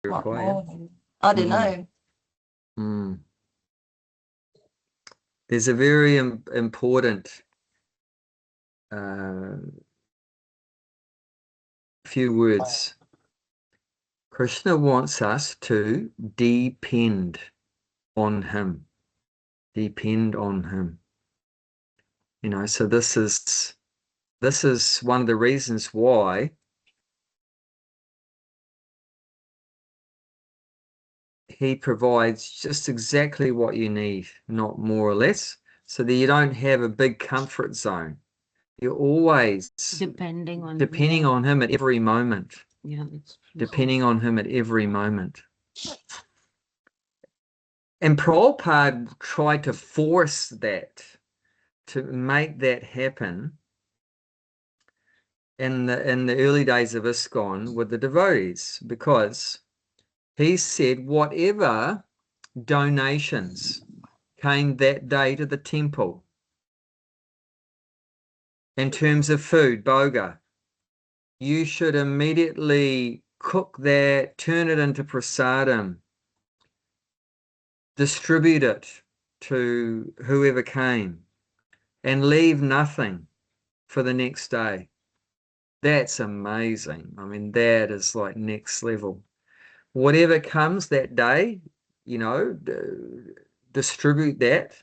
purify. I don't know. Mm. There's a very important few words. Krishna wants us to depend on him. Depend on him. You know, so this is one of the reasons why he provides just exactly what you need, not more or less, so that you don't have a big comfort zone. You're always depending on him at every moment. Yeah, that's true. Depending on him at every moment. And Prabhupada tried to force that, to make that happen in the early days of ISKCON with the devotees, because he said whatever donations came that day to the temple in terms of food, bhoga, you should immediately cook that, turn it into prasadam, distribute it to whoever came, and leave nothing for the next day. That's amazing. I mean, that is like next level. Whatever comes that day, you know, distribute that,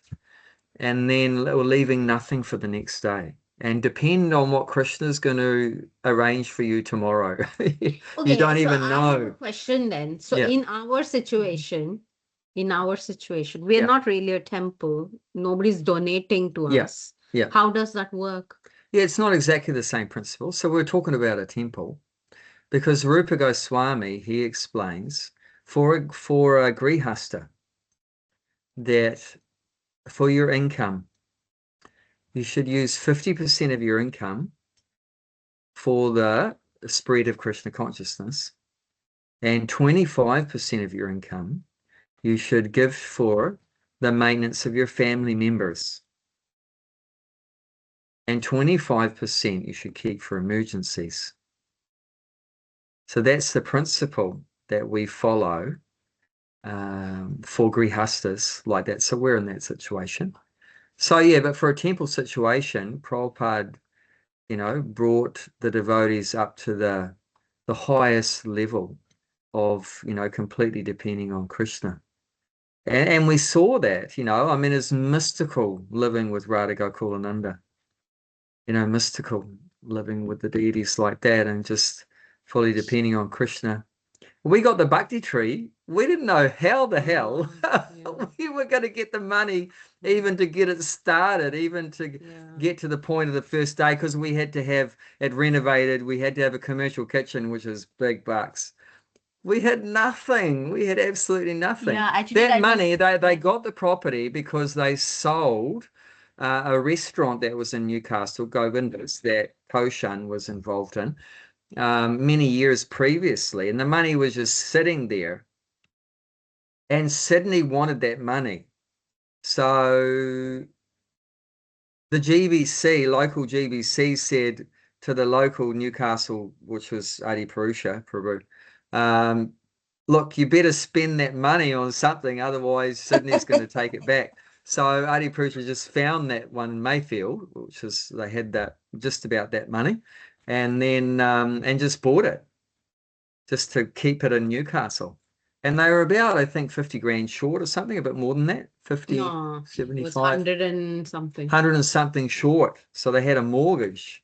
and then leaving nothing for the next day. And depend on what Krishna's going to arrange for you tomorrow. Okay, You don't even I know. have a question then. So Yeah. in our situation, we are Yeah. not really a temple. Nobody's donating to Yeah. us. Yeah. How does that work? Yeah, it's not exactly the same principle. So we're talking about a temple, because Rupa Goswami, he explains for a grihasta that for your income, you should use 50% of your income for the spread of Krishna consciousness, and 25% of your income you should give for the maintenance of your family members, and 25% you should keep for emergencies. So that's the principle that we follow for grihastas like that. So we're in that situation. So yeah, but for a temple situation, Prabhupada, you know, brought the devotees up to the highest level of, you know, completely depending on Krishna. And we saw that, you know, I mean, it's mystical living with Radha Gokulananda, you know, mystical living with the deities like that and just fully depending on Krishna. We got the bhakti tree. We didn't know how the hell we were going to get the money even to get it started, even to get to the point of the first day, because we had to have it renovated. We had to have a commercial kitchen, which was big bucks. We had nothing. We had absolutely nothing. Yeah, actually, that money, they got the property because they sold a restaurant that was in Newcastle, Govinda's, that Koshan was involved in many years previously. And the money was just sitting there. And Sydney wanted that money. So the GBC, local GBC, said to the local Newcastle, which was Adi Purusha, Prabhu, look, you better spend that money on something, otherwise Sydney's going to take it back. So Adi Purusha just found that one in Mayfield, which is, they had that just about that money, and then and just bought it just to keep it in Newcastle. And they were about, I think, 50 grand short or something, a bit more than that, 50, No, 75. it was 100 and something. 100 and something short. So they had a mortgage.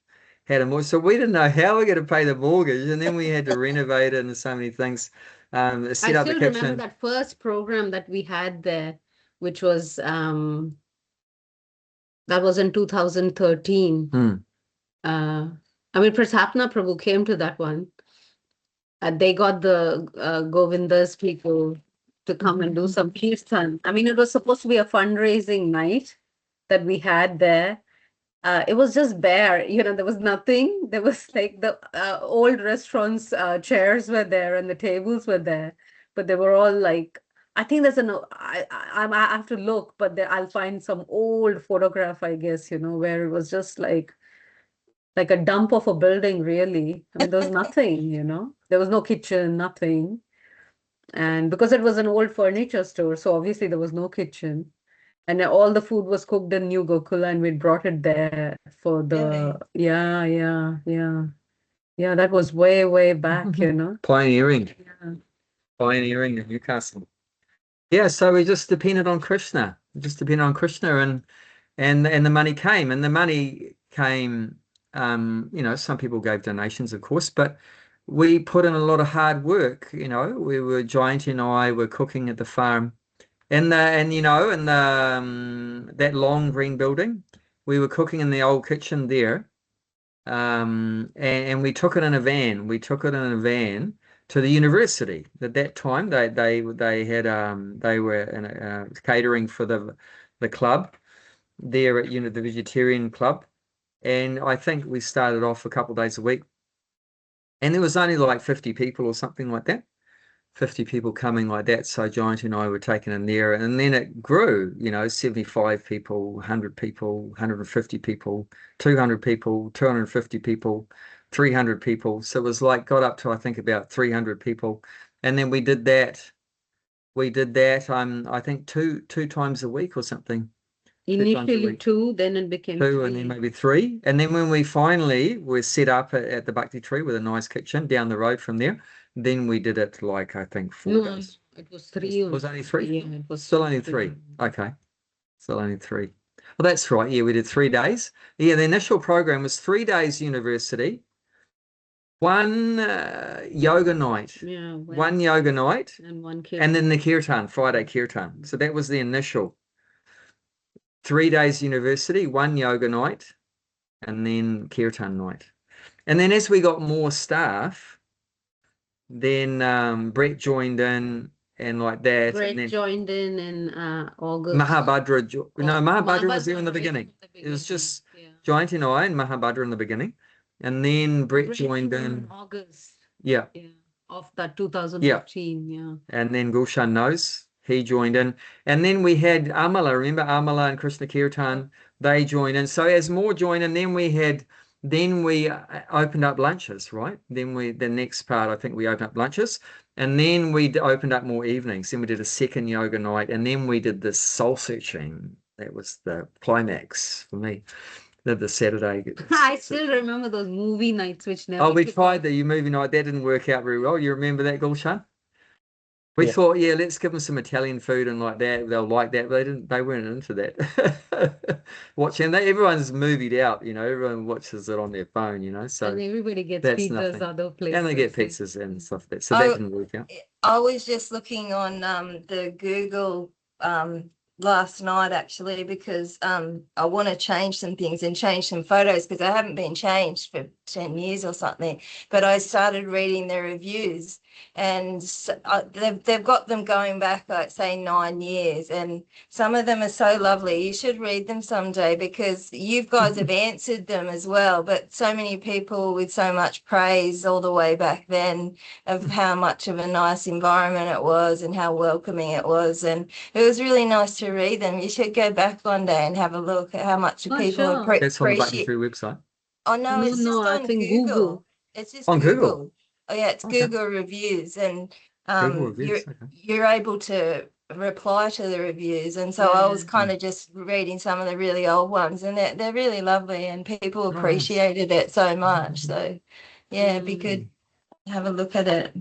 So we didn't know how we're going to pay the mortgage, and then we had to renovate it and so many things. Set I up the still remember kitchen. that first program that we had there, which was that was in 2013. I mean, Prasapna Prabhu came to that one. They got the Govinda's people to come and do some kirtan. I mean, it was supposed to be a fundraising night that we had there. It was just bare, you know, there was nothing. There was like the old restaurants, chairs were there and the tables were there, but they were all like, I think there's I have to look, but there, I'll find some old photograph, I guess, you know, where it was just like a dump of a building, really. I mean, there was nothing, you know, there was no kitchen, nothing. And because it was an old furniture store, so obviously there was no kitchen. And all the food was cooked in New Gokula, and we brought it there for Really? the, yeah, that was way, way back, you know. Pioneering. Yeah. Pioneering in Newcastle. Yeah, so we just depended on Krishna. We just depended on Krishna, and the money came. And the money came, you know, some people gave donations, of course, but we put in a lot of hard work. You know, Giant and I were cooking at the farm. And you know, in the that long green building, we were cooking in the old kitchen there. And we took it in a van. We took it in a van to the university. At that time, they had they were in catering for the club there at the vegetarian club. And I think we started off a couple of days a week, and there was only like 50 people or something like that. 50 people coming like that. So Giant and I were taken in there, and then it grew, you know, 75 people, 100 people, 150 people, 200 people, 250 people, 300 people. So it was like got up to, I think, about 300 people. And then we did that. I think two times a week or something. 2 times a Initially week. 2, then it became 2 3. and then maybe 3. And then when we finally were set up at the Bhakti Tree with a nice kitchen down the road from there, then we did it like, I think, 4 No, days. it was 3 Was only 3? Yeah, it was Still only 3. Okay. Still only 3. Well, that's right. Yeah, we did 3 days. Yeah, the initial program was 3 days university, 1 yoga night, Yeah, 1 yoga night, and 1 and then the kirtan, Friday kirtan. So that was the initial 3 days university, 1 yoga night, and then kirtan night. And then as we got more staff, then Brett joined in and like that. Brett And then joined in August. Mahabhadra, no, Mahabhadra was there in the Mahabhadra beginning. from the It was beginning, just yeah. Giant and I and Mahabhadra in the beginning. And then Brett Brett joined in. August, Yeah. yeah, of that 2015, yeah. And then Gulshan knows he joined in. And then we had Amala, remember Amala and Krishna Kirtan, they joined in. So as more joined in, then we opened up lunches, right? The next part, I think we opened up lunches. And then we opened up more evenings. Then we did a second yoga night. And then we did this soul searching. That was the climax for me. The Saturday. I still remember those movie nights which never Oh, we took tried off. the movie night. That didn't work out very well. You remember that, Gulshan? We Yeah. thought, yeah, let's give them some Italian food and like that. They'll like that, but they weren't into that. Watching that, everyone's movied out, you know, everyone watches it on their phone, you know. So And everybody gets that's pizzas nothing. other places. And they get pizzas and stuff like that. So that Oh, didn't work out. I was just looking on the Google last night actually because I want to change some things and change some photos because they haven't been changed for 10 years or something. But I started reading the reviews and they've got them going back like say 9 years, and some of them are so lovely. You should read them someday because you guys have answered them as well, but so many people with so much praise all the way back then of how much of a nice environment it was and how welcoming it was, and it was really nice to read them. You should go back one day and have a look at how much Oh, people sure. That's on the Button appreciate. Tree website. Oh no, No, it's just I on think Google. Google. It's just On Google? Google. Oh yeah, it's Okay. Google reviews, and Google reviews, okay. you're able to reply to the reviews, and so I was Yeah. kind of just reading some of the really old ones, and they're really lovely, and people Nice. appreciated it so much. So yeah, it'd be good to have a look at it.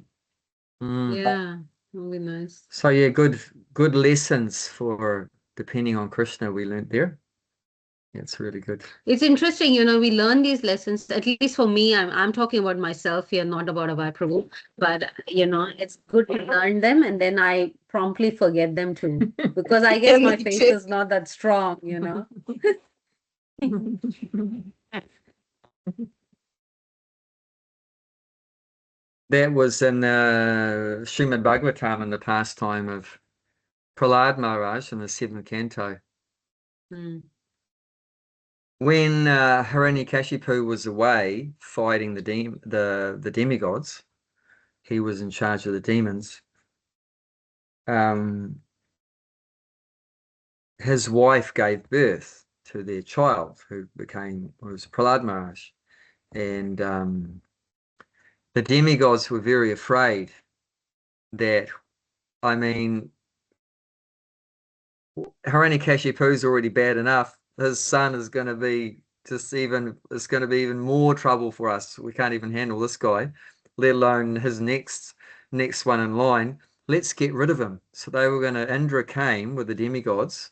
Mm. Yeah, that'll be nice. So yeah, good lessons for depending on Krishna we learned there. It's really good. It's interesting, you know, we learn these lessons, at least for me, I'm talking about myself here, not about Abhay Prabhu, but you know, it's good to learn them and then I promptly forget them too. Because I guess my Me faith too. is not that strong, you know. That was in Srimad Bhagavatam in the pastime of Prahlad Maharaj in the 7th canto. Mm. When Hiranyakashipu was away fighting the demigods, he was in charge of the demons. His wife gave birth to their child, who was Prahlad Maharaj, and the demigods were very afraid that I mean, Hiranyakashipu is already bad enough. His son is going to be it's going to be even more trouble for us. We can't even handle this guy, let alone his next one in line. Let's get rid of him. So they were going to, Indra came with the demigods,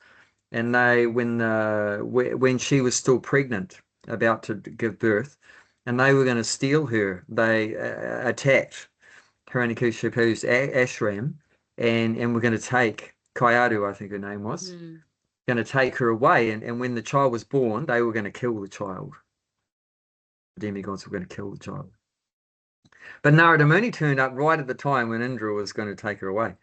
and they, when she was still pregnant, about to give birth, and they were going to steal her, they attacked Hiranyakashipu's ashram, and were going to take Kayadu, I think her name was, going to take her away. And when the child was born, they were going to kill the child. The demigods were going to kill the child. But Narada Muni turned up right at the time when Indra was going to take her away,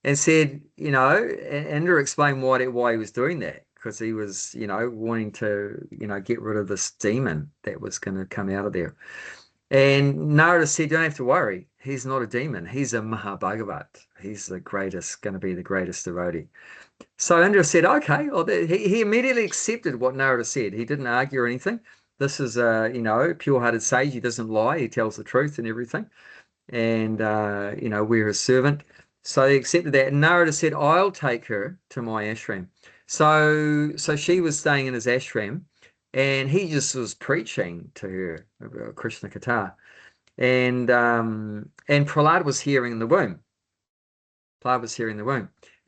and said, Indra explained why he was doing that, because he was, wanting to, get rid of this demon that was going to come out of there. And Narada said, don't have to worry. He's not a demon. He's a Bhagavad. He's going to be the greatest devotee. So Indra said, okay. Well, he immediately accepted what Narada said. He didn't argue or anything. This is a, pure-hearted sage. He doesn't lie. He tells the truth and everything. And, we're his servant. So he accepted that. And Narada said, I'll take her to my ashram. So she was staying in his ashram, and he just was preaching to her about Krishna Katha. And Prahlad was hearing in the womb.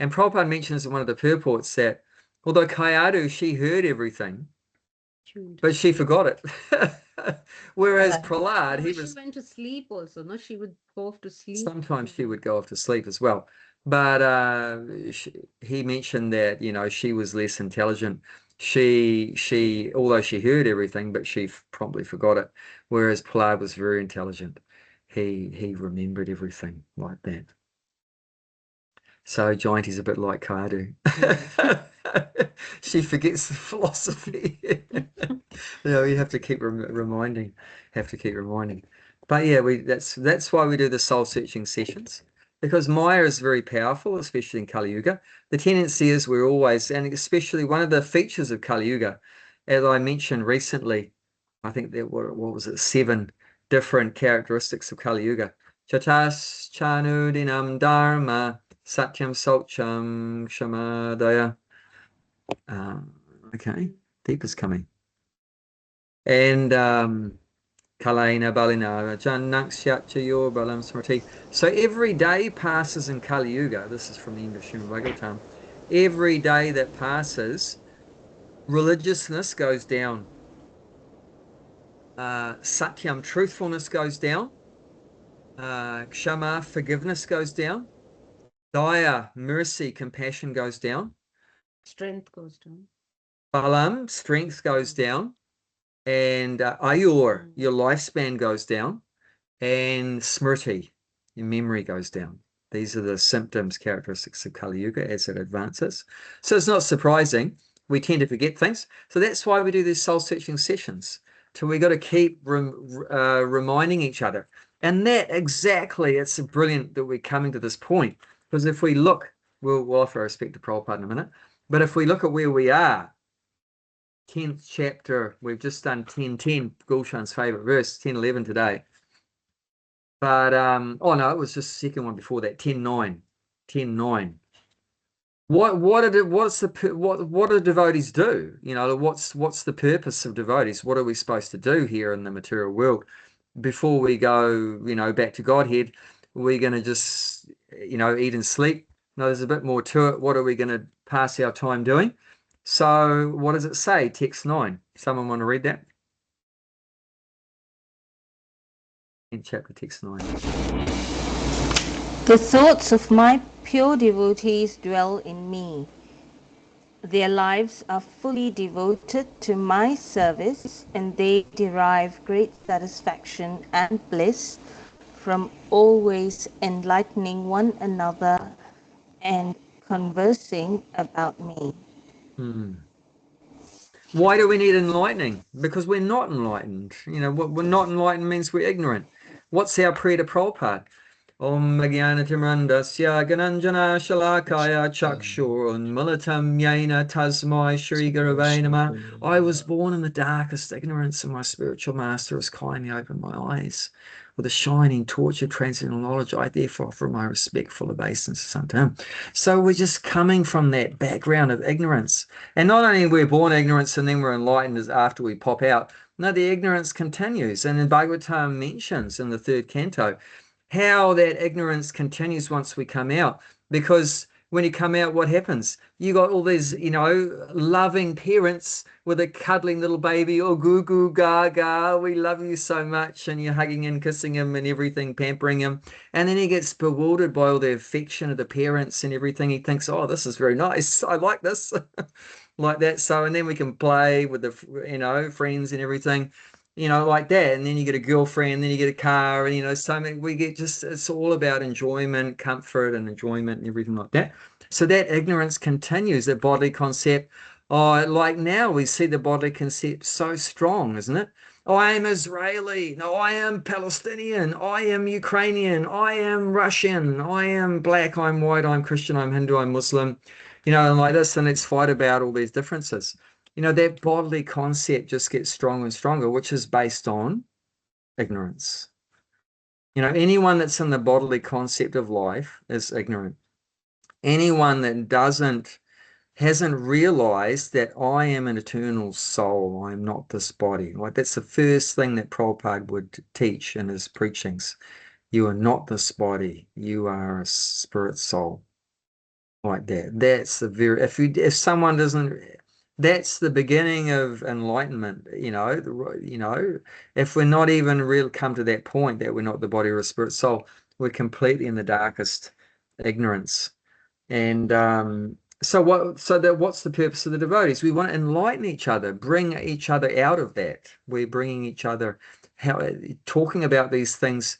And Prabhupada mentions in one of the purports that although Kayadu, she heard everything, but she forgot it. Whereas Prahlad, she went to sleep also, no? She would go off to sleep. Sometimes she would go off to sleep as well. But he mentioned that, she was less intelligent. She although she heard everything, but she promptly forgot it. Whereas Prahlad was very intelligent. He remembered everything like that. So Jayanti's a bit like Kayadu. She forgets the philosophy. You have to keep reminding. But yeah, that's why we do the soul searching sessions, because Maya is very powerful, especially in Kali Yuga. The tendency is we're always, and especially one of the features of Kali Yuga, as I mentioned recently, I think that what was it, 7 different characteristics of Kali Yuga. Chatas chanudinam dharma satyam saucham kshamadaya. Okay, Deepa's coming. And Kalena Balina Jannaksyachayor Balam Smriti. So every day passes in Kali Yuga. This is from the end of Srimad Bhagavatam. Every day that passes, religiousness goes down. Satyam, truthfulness, goes down. Kshama, forgiveness, goes down. Daya, mercy, compassion, goes down. Strength goes down. Balam, strength, goes down. And Ayur, your lifespan, goes down. And Smriti, your memory, goes down. These are the symptoms, characteristics of Kali Yuga as it advances. So it's not surprising. We tend to forget things. So that's why we do these soul-searching sessions. So we got to keep reminding each other. And that exactly, it's brilliant that we're coming to this point. Because if we look, we'll offer respect to Prabhupada in a minute. But if we look at where we are, 10th chapter, we've just done 10:10, Gulshan's favorite verse, 10:11 today. But oh no, it was just the second one before that, 10:9. 10:9. What do devotees do? What's the purpose of devotees? What are we supposed to do here in the material world? Before we go, back to Godhead, we're going to just, eat and sleep. No, there's a bit more to it. What are we going to pass our time doing? So what does it say? Text 9. Someone want to read that? In chapter text 9. The thoughts of my pure devotees dwell in me. Their lives are fully devoted to my service, and they derive great satisfaction and bliss from always enlightening one another and conversing about me. Why do we need enlightening? Because we're not enlightened. What we're not enlightened means we're ignorant. What's our prayer to Prabhupada? Om Jnanatimrandasya Gananjana Shalakaya Chakshur Unmulatam Yena Tasmai Shri Gurave Namah. I was born in the darkest ignorance, and my spiritual master has kindly opened my eyes. with a shining torch of transcendental knowledge, I therefore offer my respectful obeisance unto him. So we're just coming from that background of ignorance. And not only we're born ignorance and then we're enlightened as after we pop out. No, the ignorance continues. And then Bhagavad mentions in the 3rd canto how that ignorance continues once we come out. Because when you come out, what happens? You got all these, loving parents with a cuddling little baby, oh, goo, goo, gaga, we love you so much, and you're hugging and kissing him and everything, pampering him. And then he gets bewildered by all the affection of the parents and everything. He thinks, oh, this is very nice. I like this. Like that. So, and then we can play with the, friends and everything. Like that. And then you get a girlfriend, and then you get a car, and, so we get it's all about enjoyment, comfort and enjoyment and everything like that. So that ignorance continues, that bodily concept. Oh, like now we see the bodily concept so strong, isn't it? Oh, I am Israeli. No, I am Palestinian. I am Ukrainian. I am Russian. I am black. I'm white. I'm Christian. I'm Hindu. I'm Muslim. And like this, and let's fight about all these differences. That bodily concept just gets stronger and stronger, which is based on ignorance. Anyone that's in the bodily concept of life is ignorant. Anyone that hasn't realized that I am an eternal soul, I am not this body. Like that's the first thing that Prabhupada would teach in his preachings. You are not this body. You are a spirit soul. Like that. That's the very, if someone doesn't, that's the beginning of enlightenment. If we're not even really come to that point that we're not the body or a spirit soul, we're completely in the darkest ignorance. And what's the purpose of the devotees? We want to enlighten each other, bring each other out of that. We're bringing each other, talking about these things,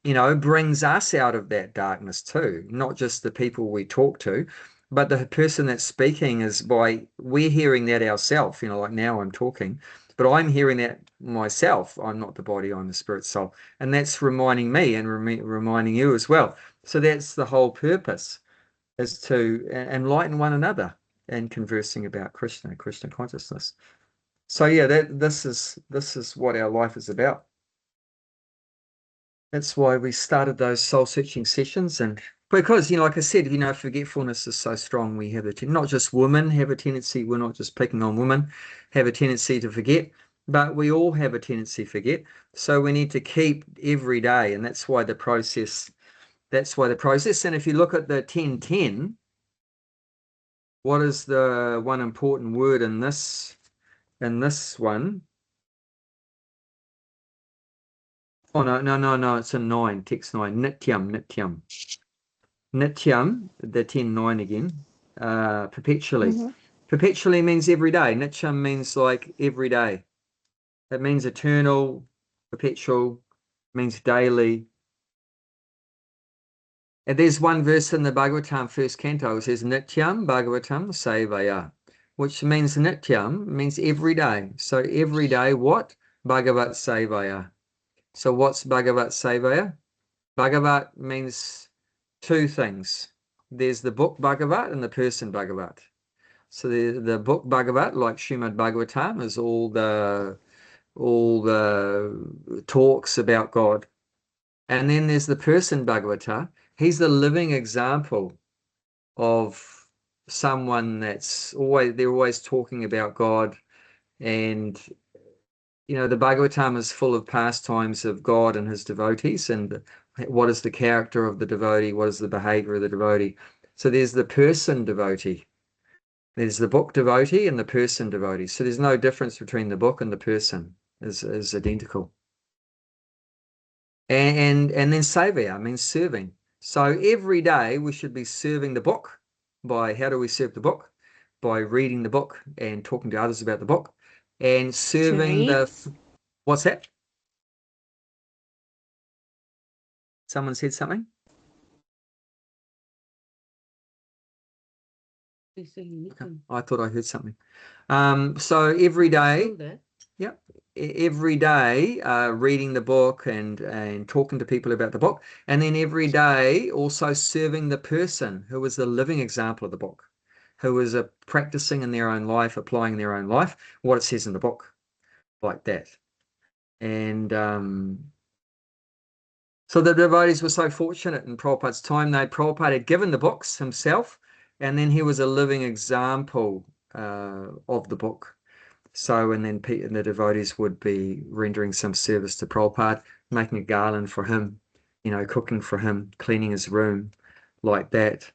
brings us out of that darkness too, not just the people we talk to, but the person that's speaking we're hearing that ourselves, like now I'm talking, but I'm hearing that myself. I'm not the body, I'm the spirit soul. And that's reminding me and reminding you as well. So that's the whole purpose, is to enlighten one another and conversing about Krishna consciousness. So yeah, this is what our life is about. That's why we started those soul-searching sessions, and because, like I said, forgetfulness is so strong. We have not just women have a tendency, we're not just picking on women, have a tendency to forget, but we all have a tendency to forget. So we need to keep every day, and that's why the process, and if you look at the 10-10, what is the one important word in this one? Oh, no, it's a 9, text 9, nityam. Nityam, the 10-9 again, perpetually. Mm-hmm. Perpetually means every day. Nityam means like every day. It means eternal, perpetual, means daily. And there's one verse in the Bhagavatam 1st canto, it says Nityam Bhagavatam Sevaya, which means Nityam means every day. So every day, what? Bhagavat Sevaya. So what's Bhagavat Sevaya? Bhagavat means two things. There's the book Bhagavad and the person Bhagavad. So the book Bhagavad, like Srimad Bhagavatam, is all the talks about God. And then there's the person Bhagavata. He's the living example of someone they're always talking about God. And the Bhagavatam is full of pastimes of God and his devotees, and what is the character of the devotee, what is the behavior of the devotee. So there's the person devotee, there's the book devotee and the person devotee. So there's no difference between the book and the person, is identical. And then sevaya means serving. So every day we should be serving the book. How do we serve the book? By reading the book and talking to others about the book. And serving what's that? Someone said something? I thought I heard something. So every day, every day reading the book and talking to people about the book, and then every day also serving the person who is the living example of the book, who is practicing in their own life, applying in their own life what it says in the book, like that. And So the devotees were so fortunate in Prabhupada's time. Prabhupada had given the books himself, and then he was a living example of the book. So, and then the devotees would be rendering some service to Prabhupada, making a garland for him, cooking for him, cleaning his room, like that,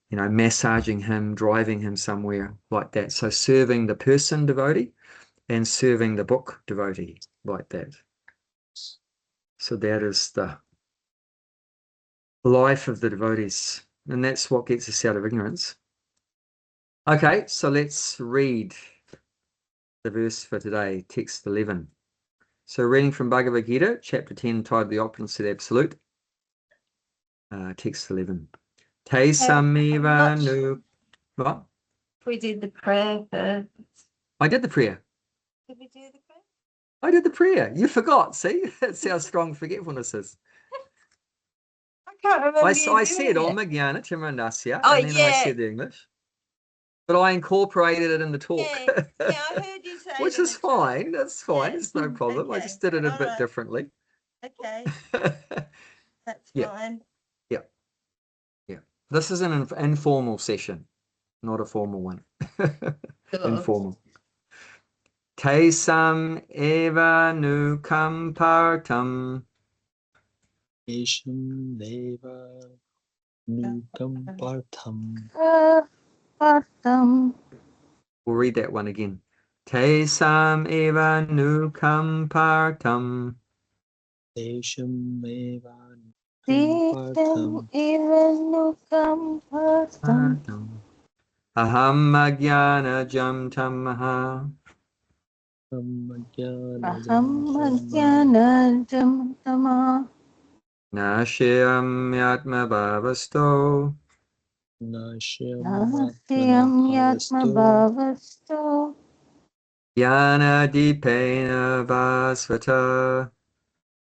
massaging him, driving him somewhere, like that. So serving the person devotee and serving the book devotee, like that. So that is the life of the devotees, and that's what gets us out of ignorance. Okay, so let's read the verse for today, text 11. So reading from Bhagavad Gita, chapter 10, titled The Opulence of the Absolute, text 11. Te samiva nu... What? We did the prayer first. I did the prayer. Did we do the prayer? I did the prayer. You forgot, see? That's how strong forgetfulness is. I can't remember. I you said doing Om it. Jnana Timirandasya, Oh, and then I yeah. said the English. But I incorporated it in the talk. Yeah, I heard you say Which it in is the talk. fine. That's fine. Yeah. It's no problem. I Okay. just did it a All bit right. differently. Okay, that's Yeah. fine. Yeah. This is an informal session, not a formal one. Sure. Informal. Te sam eva nukam partam. Esham deva nukam partham. Partam. We'll read that one again. Te sam eva nukam partam. Esham eva nukam Devam partham. evanukam partam. Aham ajnana jam tamaha. Aham ajnanajam tama. Nashyam yatma bhavasto. Nashyam Nasyam yatma bhavasto. Jnana dipena vasvata.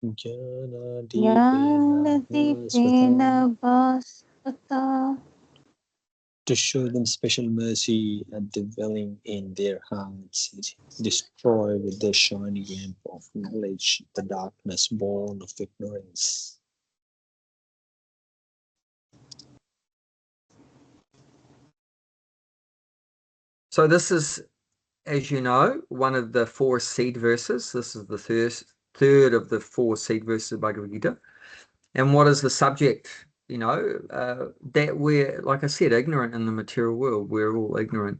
Jnanadipena vasvata. To show them special mercy and dwelling in their hearts, destroy with the shining lamp of knowledge the darkness born of ignorance. So this is, as you know, one of the 4 seed verses. This is the third of the 4 seed verses of Bhagavad Gita. And what is the subject? That we're, like I said, ignorant in the material world. We're all ignorant.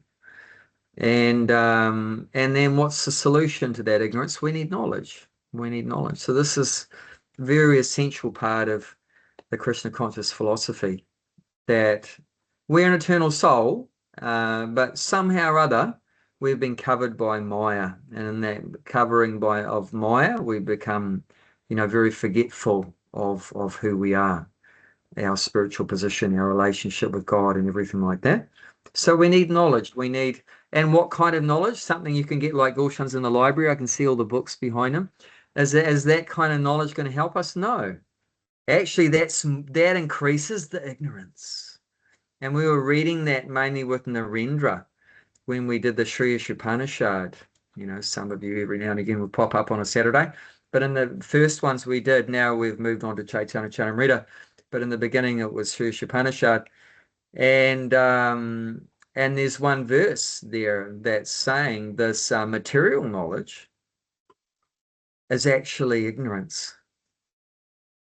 And then what's the solution to that ignorance? We need knowledge. We need knowledge. So this is a very essential part of the Krishna conscious philosophy, that we're an eternal soul, but somehow or other we've been covered by Maya, and in that covering of Maya, we become, very forgetful of who we are, our spiritual position, our relationship with God, and everything like that. So we need knowledge. And what kind of knowledge? Something you can get like Gulshan's in the library. I can see all the books behind him. Is that kind of knowledge going to help us? No. Actually, that increases the ignorance. And we were reading that mainly with Narendra when we did the Sri Upanishad. Some of you every now and again will pop up on a Saturday. But in the first ones we did, now we've moved on to Chaitanya Charitamrita. But in the beginning, it was Sri Upanishad. And there's one verse there that's saying this material knowledge is actually ignorance.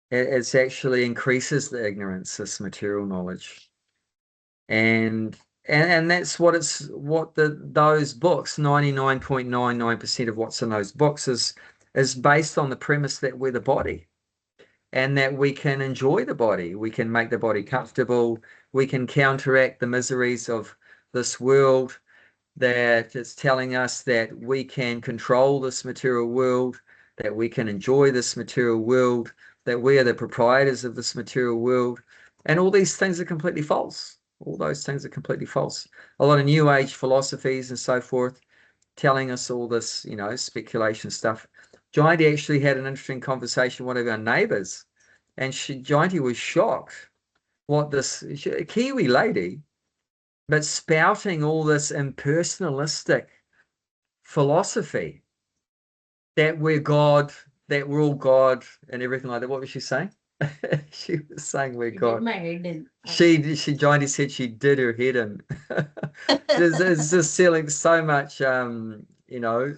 It's actually increases the ignorance, this material knowledge. And that's what those books, 99.99% of what's in those books is based on the premise that we're the body, and that we can enjoy the body, we can make the body comfortable, we can counteract the miseries of this world, that it's telling us that we can control this material world, that we can enjoy this material world, that we are the proprietors of this material world. And all these things are completely false. All those things are completely false. A lot of new age philosophies and so forth telling us all this, speculation stuff. Jayanti actually had an interesting conversation with one of our neighbors, and Jayanti was shocked what this Kiwi lady, but spouting all this impersonalistic philosophy that we're God, that we're all God and everything like that. What was she saying? She was saying we're It did God. my head in. Johnny said she did her head in. It's just feeling so much,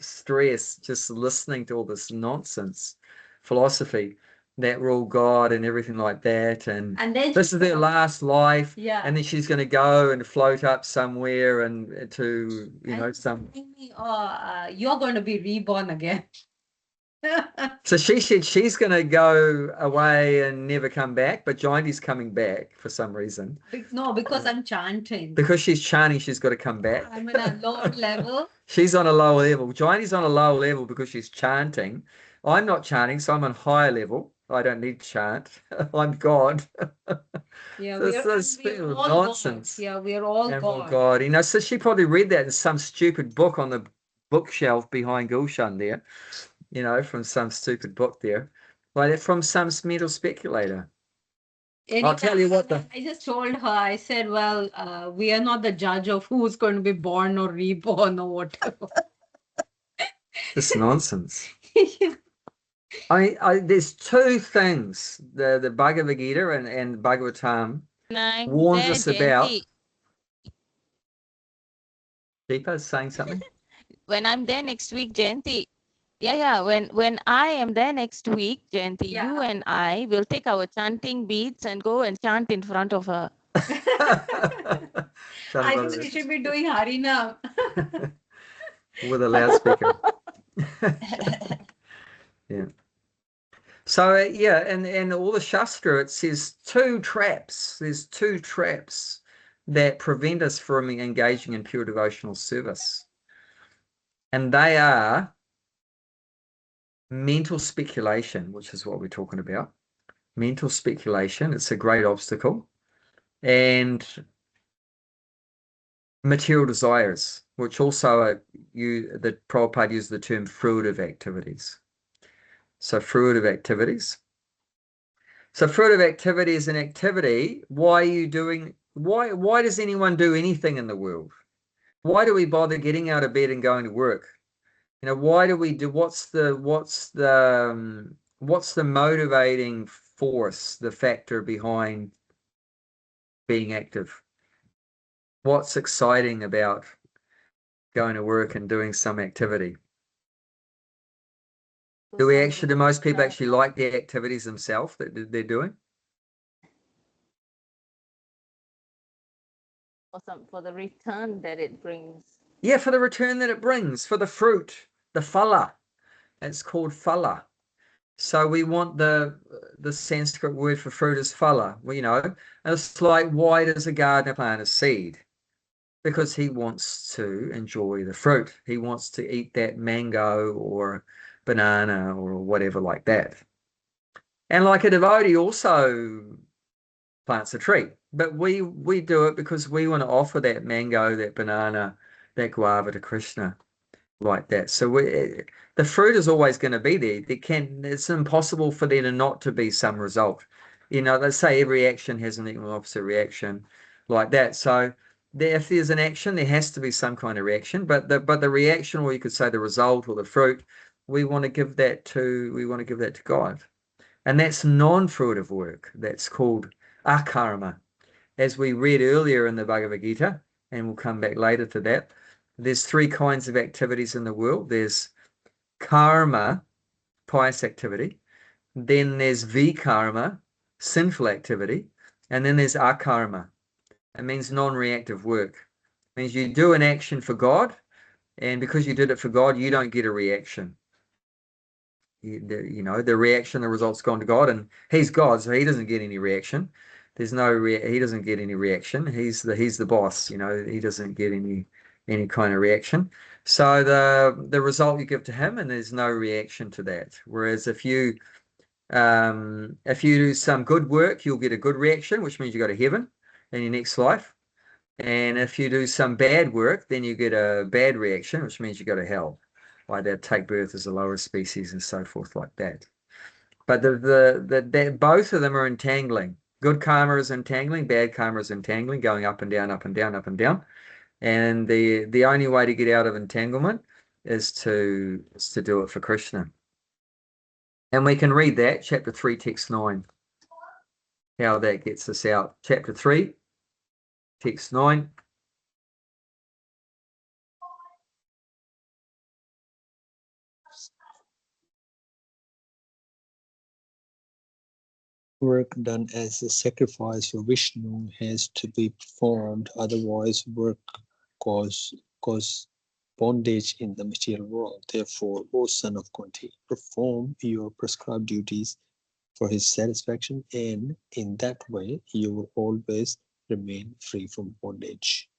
stress just listening to all this nonsense philosophy that we're all God and everything like that. And then this is their last life. Yeah. And then she's going to go and float up somewhere and to, some. You're going to be reborn again. So she said she's going to go away and never come back, but Johnny's coming back for some reason. No, because I'm chanting. Because she's chanting, she's got to come back. I'm on a lower level. She's on a lower level. Johnny's on a lower level because she's chanting. I'm not chanting, so I'm on higher level. I don't need to chant. I'm God. Yeah, this we're all nonsense. God. Yeah, we're all And we're God. God. So she probably read that in some stupid book on the bookshelf behind Gulshan there. From some stupid book there, like from some mental speculator. I'll tell you what. I just told her. I said, "Well, we are not the judge of who's going to be born or reborn or whatever." This nonsense. There's two things the Bhagavad Gita and Bhagavatam warns us about. Deepa is saying something. When I'm there next week, Jayanti. Yeah. When I am there next week, Jayanti, you and I will take our chanting beads and go and chant in front of her. I think we should be doing Harinam. With a loudspeaker. Yeah. So and all the Shastra, it says there's two traps that prevent us from engaging in pure devotional service. And they are mental speculation, which is what we're talking about. Mental speculation, it's a great obstacle. And material desires, which also the Prabhupada used the term fruitive activities. So fruitive activities. So fruitive activity is an activity. Why does anyone do anything in the world? Why do we bother getting out of bed and going to work? Why do we do, what's the motivating force, the factor behind being active? What's exciting about going to work and doing some activity? Do most people actually like the activities themselves that they're doing? For the return that it brings. Yeah, for the return that it brings, for the fruit, the phala. It's called phala. So we want the Sanskrit word for fruit is phala. And it's like, why does a gardener plant a seed? Because he wants to enjoy the fruit. He wants to eat that mango or banana or whatever like that. And like a devotee also plants a tree, but we do it because we want to offer that mango, that banana, that guava to Krishna, like that. So the fruit is always going to be there. It's impossible for there to not to be some result. They say every action has an equal and opposite reaction, like that. So if there's an action, there has to be some kind of reaction. But the reaction, or you could say the result or the fruit, we want to give that to God, and that's non-fruitive work. That's called akarma. As we read earlier in the Bhagavad Gita, and we'll come back later to that, there's three kinds of activities in the world. There's karma, pious activity. Then there's vikarma, sinful activity. And then there's akarma. It means non-reactive work. It means you do an action for God, and because you did it for God, you don't get a reaction. The reaction, the result's gone to God, and he's God, so he doesn't get any reaction. He doesn't get any reaction. He's the boss, he doesn't get any kind of reaction. So the result you give to him, and there's no reaction to that. Whereas if you do some good work, you'll get a good reaction, which means you go to heaven in your next life. And if you do some bad work, then you get a bad reaction, which means you go to hell. Like that, take birth as a lower species and so forth like that. But both of them are entangling. Good karma is entangling, bad karma is entangling, going up and down, up and down, up and down. And the only way to get out of entanglement is to do it for Krishna. And we can read that, chapter 3, text 9, how that gets us out. Chapter 3, text 9. Work done as a sacrifice for Vishnu has to be performed, otherwise work cause bondage in the material world. Therefore, O son of Kunti, perform your prescribed duties for his satisfaction, and in that way you will always remain free from bondage.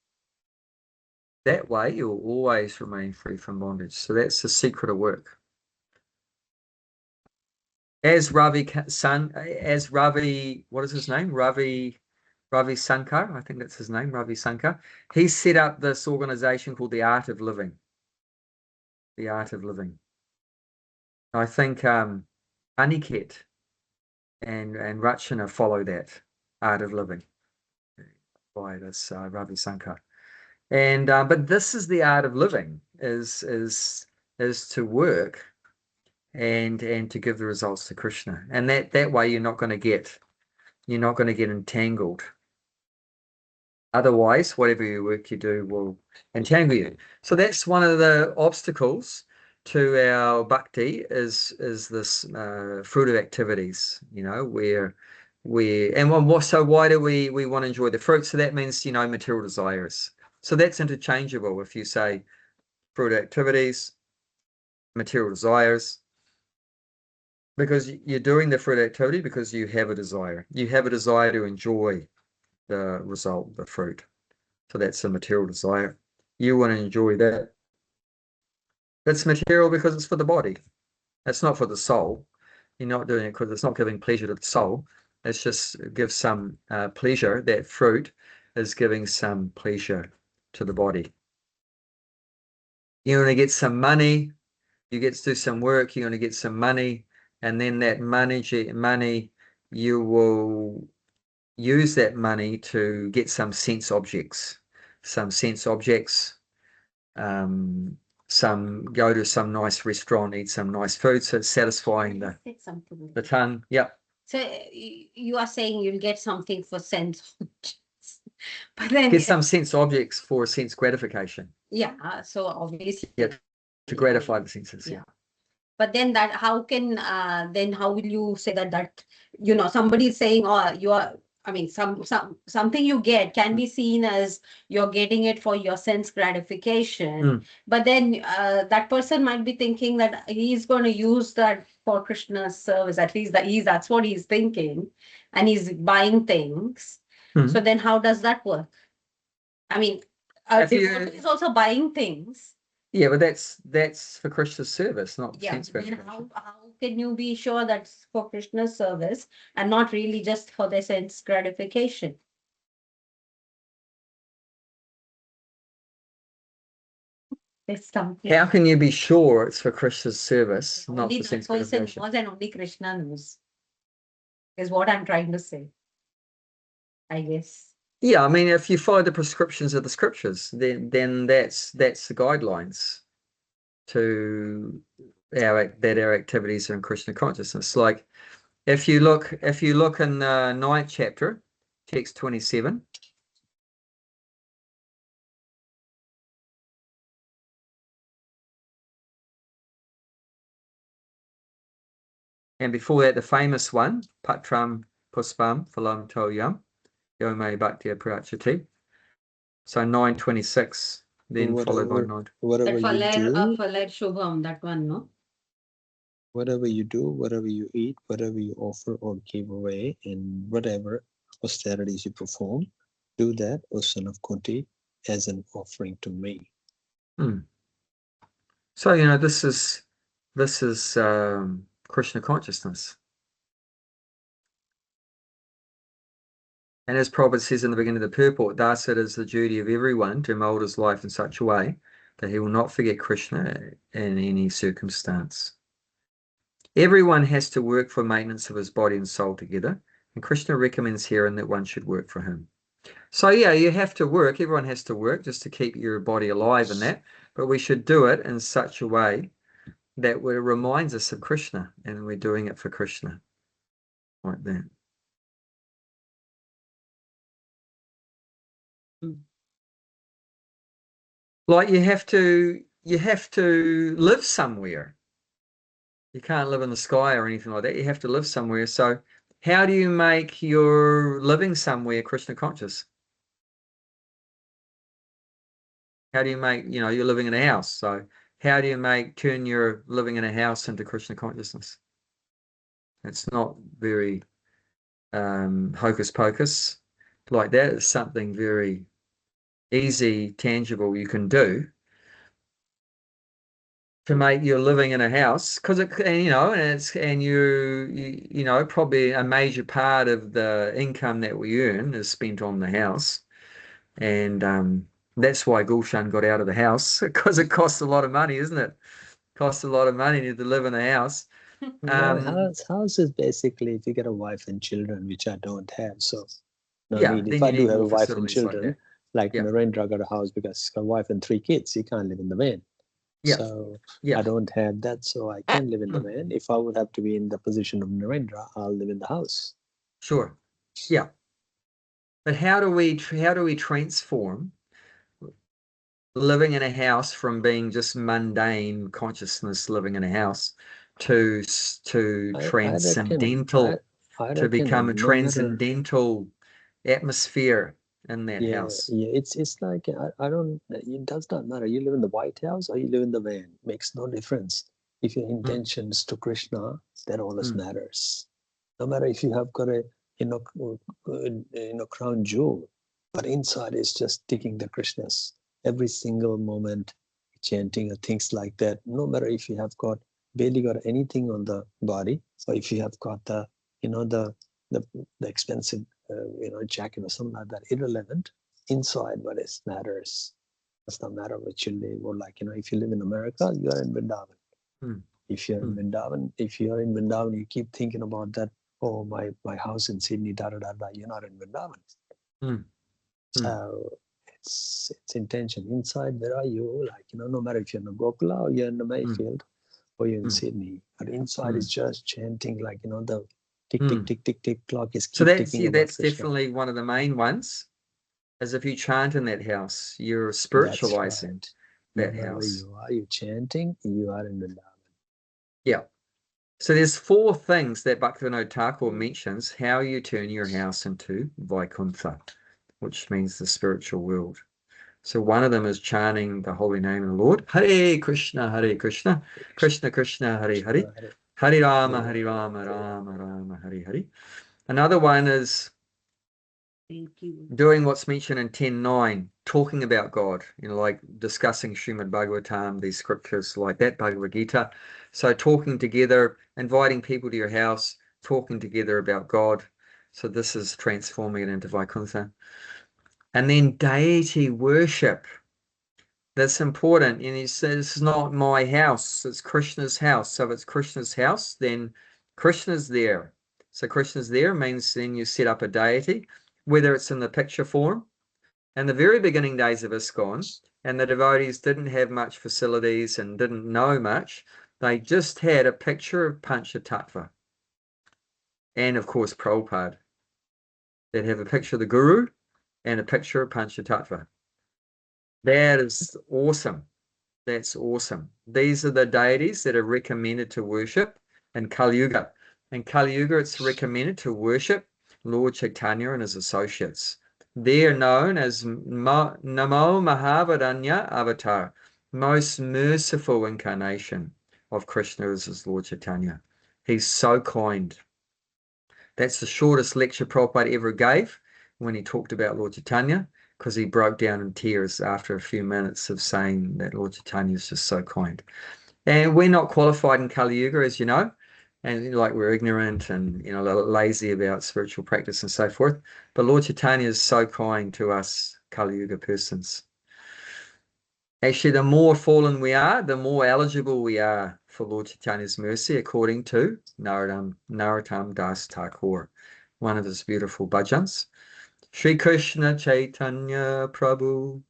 That way you will always remain free from bondage. So that's the secret of work. As Ravi, what is his name? Ravi Shankar, I think that's his name, Ravi Shankar. He set up this organization called the Art of Living. The Art of Living. I think Aniket and Rachana follow that Art of Living by this Ravi Shankar. And but this is the art of living, is to work and to give the results to Krishna. And that way you're not going to get entangled. Otherwise, whatever work you do will entangle you. So that's one of the obstacles to our bhakti is this fruit of activities, where so why do we want to enjoy the fruit? So that means, material desires. So that's interchangeable if you say fruit activities, material desires, because you're doing the fruit activity because you have a desire. You have a desire to enjoy the result, the fruit. So that's a material desire. You want to enjoy that. That's material because it's for the body. It's not for the soul. You're not doing it because it's not giving pleasure to the soul. It's just gives some pleasure. That fruit is giving some pleasure to the body. You want to get some money. You get to do some work. You're going to get some money. And then that money, you will use that money to get some sense objects. Some go to some nice restaurant, eat some nice food, so it's satisfying the tongue. Yep. So you are saying you'll get something for sense objects, but then Get some sense objects for sense gratification. Yeah, so obviously. Yeah, to gratify the senses. Yeah. But then how will you say that somebody is saying, oh, you are, I mean, something you get can be seen as you're getting it for your sense gratification. But then that person might be thinking that he's going to use that for Krishna's service. At least that's what he's thinking, and he's buying things. So then how does that work? I mean, he's also buying things. Yeah, but that's for Krishna's service, not sense gratification. How can you be sure that's for Krishna's service and not really just for their sense gratification? How can you be sure it's for Krishna's service, not for sense gratification? Knows and only Krishna knows, is what I'm trying to say, I guess. Yeah, I mean, if you follow the prescriptions of the scriptures, then that's the guidelines to our activities are in Krishna consciousness. Like if you look in the 9th chapter, text 27. And before that, the famous one, Patram Puspam Phalam Toyam, Yome Bhaktiya Prachati. So 9:26, then followed by 9. Whatever you do, Shubham, that one, no? Whatever you do, whatever you eat, whatever you offer or give away, and whatever austerities you perform, do that, O son of Kunti, as an offering to me. So this is Krishna consciousness. And as Prabhupada says in the beginning of the purport, thus it is the duty of everyone to mold his life in such a way that he will not forget Krishna in any circumstance. Everyone has to work for maintenance of his body and soul together, and Krishna recommends herein that one should work for him. So yeah, you have to work, everyone has to work just to keep your body alive and that, but we should do it in such a way that reminds us of Krishna, and we're doing it for Krishna, like that. Like you have to live somewhere. You can't live in the sky or anything like that. You have to live somewhere. So how do you make your living somewhere Krishna conscious? How do you make, you're living in a house. So how do you turn your living in a house into Krishna consciousness? It's not very hocus pocus like that. It's something very easy, tangible you can do to make your living in a house, because probably a major part of the income that we earn is spent on the house, and that's why Gulshan got out of the house, because it costs a lot of money, isn't it? Costs a lot of money to live in a house. House is basically if you get a wife and children, which I don't have. So I Yeah, mean, then if you I do need have a more wife and facilities like children, that. like Yeah. Narendra got a house because he's got a wife and 3 kids, he can't live in the van. Yeah. So Yeah. I don't have that, so I can live in the van. If I would have to be in the position of Narendra, I'll live in the house. Sure. Yeah. But how do we transform living in a house from being just mundane consciousness living in a house to transcendental, I to reckon become a no matter, transcendental atmosphere in that house? it's like I don't. It does not matter. You live in the White House or you live in the van. Makes no difference. If your intentions to Krishna, that always matters. No matter if you have got a crown jewel, but inside is just sticking the Krishnas every single moment, chanting or things like that. No matter if you have got barely got anything on the body, or if you have got the expensive jacket or something like that, irrelevant. Inside what is matters. Does not matter what you live, or if you live in America, you are in Vrindavan. If you're in Vrindavan, you keep thinking about that. Oh, my house in Sydney, you're not in Vrindavan. So it's intention. Inside, where are you? No matter if you're in Gokula or you're in the Mayfield or you're in Sydney, but inside is just chanting the tick, tick, tick, tick, tick, clock is keep ticking. That's definitely one of the main ones, is if you chant in that house, you're spiritualizing that house. You chanting, you are in Vrindavan. Yeah. So there's 4 things that Bhaktivinoda Thakur mentions how you turn your house into Vaikuntha, which means the spiritual world. So one of them is chanting the holy name of the Lord. Hare Krishna, Krishna Krishna, Hare Hare. Hare Rama, Rama Rama, Hare Hare. Another one is doing what's mentioned in 10.9, talking about God, like discussing Srimad Bhagavatam, these scriptures like that, Bhagavad Gita. So talking together, inviting people to your house, talking together about God. So this is transforming it into Vaikuntha. And then deity worship. That's important. And he says, it's not my house, it's Krishna's house. So if it's Krishna's house, then Krishna's there. So Krishna's there means then you set up a deity, whether it's in the picture form. In the very beginning days of ISKCON, and the devotees didn't have much facilities and didn't know much, they just had a picture of Panchatattva. And of course, Prabhupada. They'd have a picture of the Guru and a picture of Panchatattva. That is awesome. That's awesome. These are the deities that are recommended to worship in Kali Yuga. In Kali Yuga, it's recommended to worship Lord Chaitanya and his associates. They are known as Namo Mahavadanya Avatar, most merciful incarnation of Krishna is Lord Chaitanya. He's so kind. That's the shortest lecture Prabhupada ever gave when he talked about Lord Chaitanya, because he broke down in tears after a few minutes of saying that Lord Chaitanya is just so kind. And we're not qualified in Kali Yuga, as you know, and we're ignorant and lazy about spiritual practice and so forth. But Lord Chaitanya is so kind to us Kali Yuga persons. Actually, the more fallen we are, the more eligible we are for Lord Chaitanya's mercy, according to Narottam Das Thakur, one of his beautiful bhajans. Shri Krishna Chaitanya Prabhu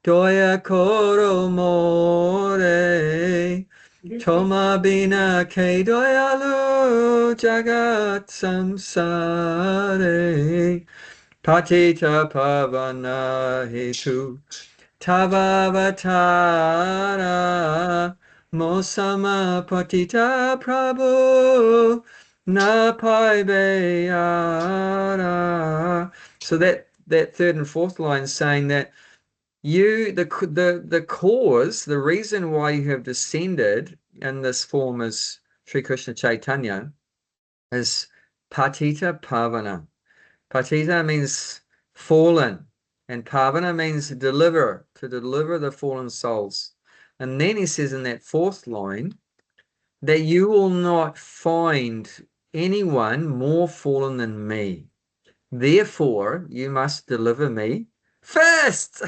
Daya Koro More Toma bina ke doyalu jagat samsare patita pavana hetu tavavatara mosama patita prabhu na paibeyara. So that third and fourth line is saying that you, the cause, the reason why you have descended in this form as Sri Krishna Chaitanya is patita pavana. Patita means fallen, and pavana means deliver, to deliver the fallen souls. And then he says in that fourth line that you will not find anyone more fallen than me. Therefore, you must deliver me first.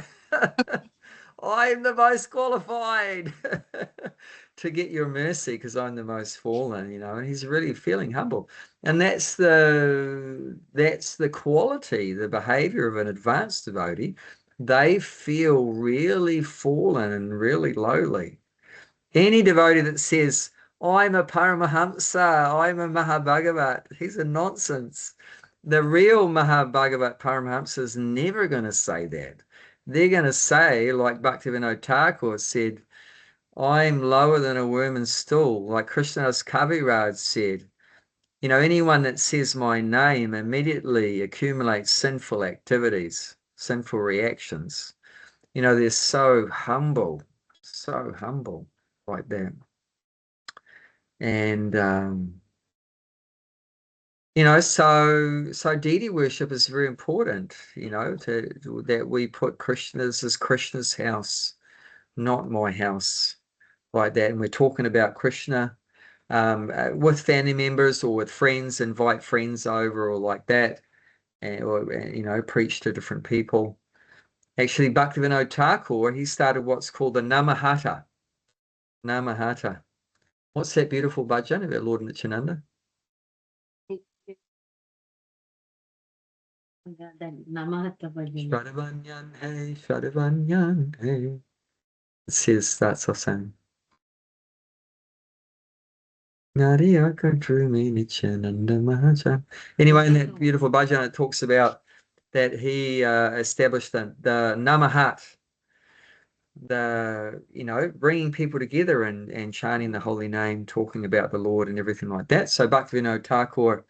I'm the most qualified to get your mercy because I'm the most fallen, you know, and he's really feeling humble. And that's the quality, the behavior of an advanced devotee. They feel really fallen and really lowly. Any devotee that says, I'm a Paramahamsa, I'm a Mahabhagavat, he's a nonsense. The real Mahabhagavat Paramahamsa is never going to say that. They're going to say, like Bhaktivinoda Thakur said, I'm lower than a worm in stool. Like Krishnadas Kaviraj said, you know, anyone that says my name immediately accumulates sinful activities, sinful reactions. You know, they're so humble like that. And, you know, so deity worship is very important, you know, that we put Krishna, this is Krishna's house, not my house, like that. And we're talking about Krishna with family members or with friends, invite friends over or like that, or, you know, preach to different people. Actually, Bhaktivinoda Thakur, he started what's called the Namahata. Namahata. What's that beautiful bhajan about Lord Nityananda? Shravanyan hey, Shravanyan hey. It says that's our saying. Nariya Kadrumi Nityananda Mahaja. Anyway, in that beautiful bhajan, it talks about that he established the Namahat, the, you know, bringing people together and chanting the holy name, talking about the Lord and everything like that. So Bhaktivinoda Thakur,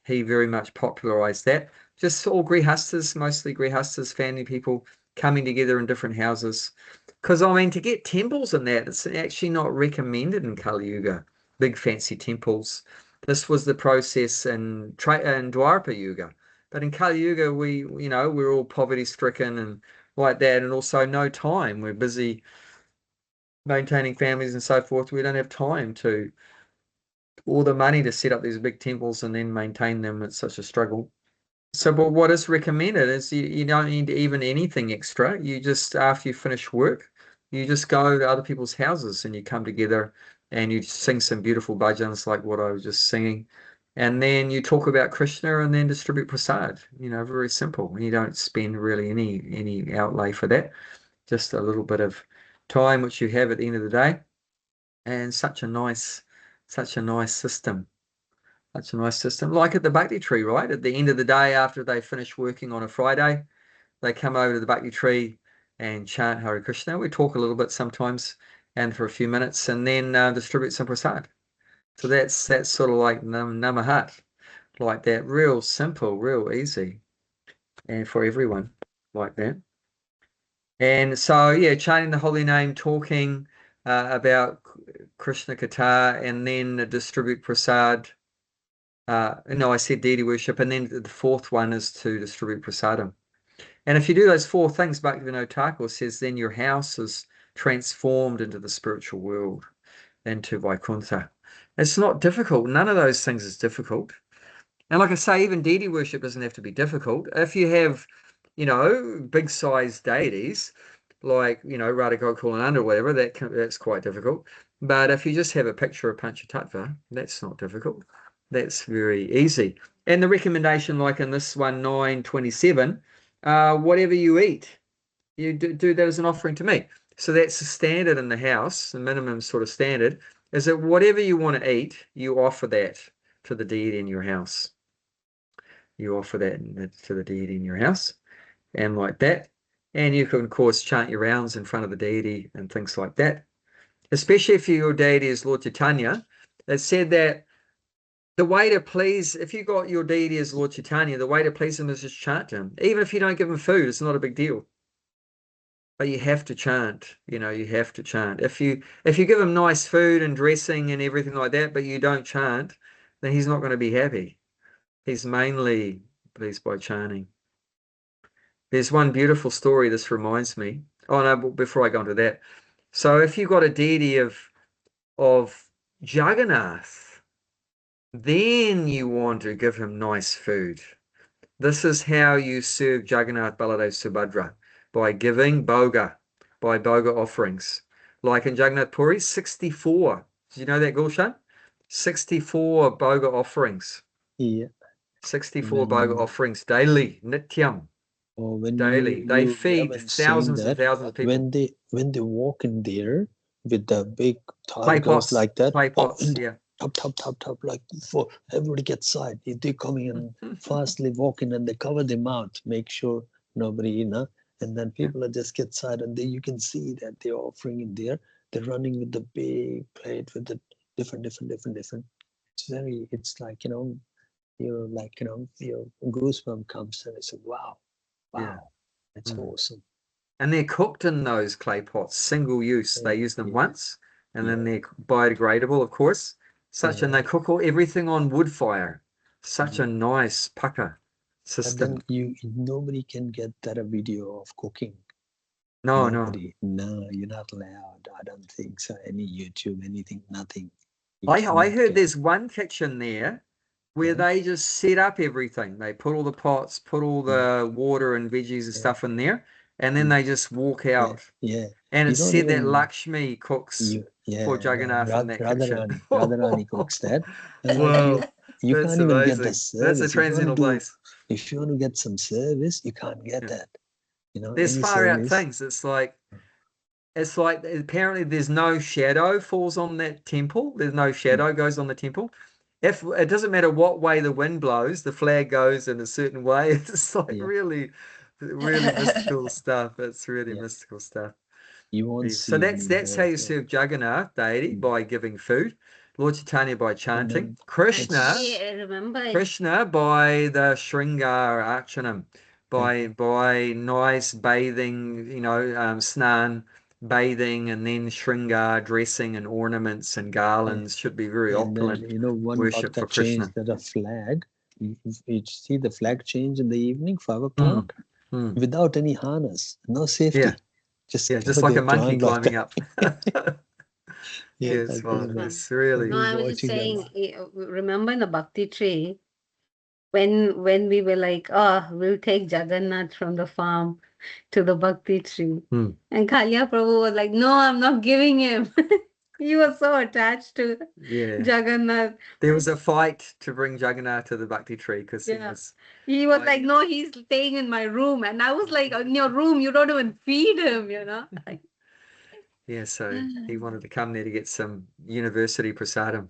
he very much popularized that. Just all grihastas, mostly grihastas, family people coming together in different houses. Because, I mean, to get temples in that, it's actually not recommended in Kali Yuga, big fancy temples. This was the process in Dwapara Yuga. But in Kali Yuga, you know, we're all poverty stricken and like that, and also no time. We're busy maintaining families and so forth. We don't have time to, all the money to set up these big temples and then maintain them. It's such a struggle. So, but what is recommended is you don't need even anything extra. You just, after you finish work, you just go to other people's houses and you come together and you sing some beautiful bhajans like what I was just singing. And then you talk about Krishna and then distribute prasad, you know, very simple. You don't spend really any outlay for that. Just a little bit of time which you have at the end of the day. And such a nice system. That's a nice system. Like at the Bhakti tree, right? At the end of the day, after they finish working on a Friday, they come over to the Bhakti tree and chant Hare Krishna. We talk a little bit sometimes and for a few minutes and then distribute some prasad. So that's sort of like Namahat, like that. Real simple, real easy. And for everyone, like that. And so, yeah, chanting the holy name, talking about Krishna Katha, and then distribute prasad. No, I said deity worship, and then the fourth one is to distribute prasadam. And if you do those four things, Bhaktivinoda Thakur says, then your house is transformed into the spiritual world, into Vaikuntha. It's not difficult. None of those things is difficult. And like I say, even deity worship doesn't have to be difficult. If you have, you know, big sized deities, like, you know, Radha Gokulananda or whatever, that's quite difficult. But if you just have a picture of Panchatattva, that's not difficult. That's very easy. And the recommendation, like in this one, 927, whatever you eat, you do that as an offering to me. So that's the standard in the house, the minimum sort of standard. is that whatever you want to eat, you offer that to the deity in your house. You offer that to the deity in your house, and like that. And you can, of course, chant your rounds in front of the deity and things like that. Especially if your deity is Lord Chaitanya. It's said that the way to please, if you got your deity as Lord Chaitanya, the way to please him is just chant him. Even if you don't give him food, it's not a big deal. But you have to chant, you know, you have to chant. If you give him nice food and dressing and everything like that, but you don't chant, then he's not going to be happy. He's mainly pleased by chanting. There's one beautiful story this reminds me. Oh no, before I go into that. So if you've got a deity of Jagannath, then you want to give him nice food. This is how you serve Jagannath, Baladev, Subhadra, by giving bhoga, by bhoga offerings. Like in Jagannath Puri, 64. Did you know that, Gulshan? 64 bhoga offerings. Yeah. 64 bhoga offerings daily, nityam. Or when Daily. They feed haven't seen thousands and that, thousands of people. when they walk in there with the big Clay targos pots, like that, clay pots, yeah. top, like for everybody gets sight. They're coming and fastly walking and they cover their mouth, make sure nobody, you know, and then people are just get sight and they, you can see that they're offering in there. They're running with the big plate with the different. It's very, it's like, you know, you're like, you know, your goosebump comes and it's like, wow, Yeah. that's awesome. And they're cooked in those clay pots, single use. They use them once, and then they're biodegradable, of course. And they cook everything on wood fire. Such a nice pucker system. And then nobody can get that a video of cooking. No, Nobody. No, you're not allowed. I don't think so. Any YouTube, anything, nothing. I heard there's one kitchen there where they just set up everything. They put all the pots, put all the water and veggies and stuff in there, and then they just walk out. Yeah. And You it's don't said that even- Lakshmi cooks for Jagannath in that kitchen. Radharani cooks that. And Wow, like you that's can't even get the amazing. service. That's a transcendental place. If you want to get some service, you can't get that. You know, There's any far out service. things. It's like apparently there's no shadow falls on that temple. There's no shadow goes on the temple. If it doesn't matter what way the wind blows, the flag goes in a certain way. It's like really mystical stuff. It's really mystical stuff. You won't So see that's how you serve Jagannath deity, by giving food. Lord Chaitanya by chanting. Krishna by the Shringar Archanam, by nice bathing, you know, snan, bathing, and then Shringar, dressing and ornaments and garlands. Should be very opulent. Then, you know, one worship for bhakta changed Krishna. that a flag. You see the flag change in the evening, 5 o'clock, without any harness, no safety. Just like a monkey climbing up. Yes, it's really. No, I was just saying, remember in the Bhakti tree, when we were like, oh, we'll take Jagannath from the farm to the Bhakti tree. And Kalya Prabhu was like, no, I'm not giving him. He was so attached to Jagannath. There was a fight to bring Jagannath to the Bhakti tree because he was like, no, he's staying in my room. And I was like, in your room, you don't even feed him, you know? So he wanted to come there to get some university prasadam.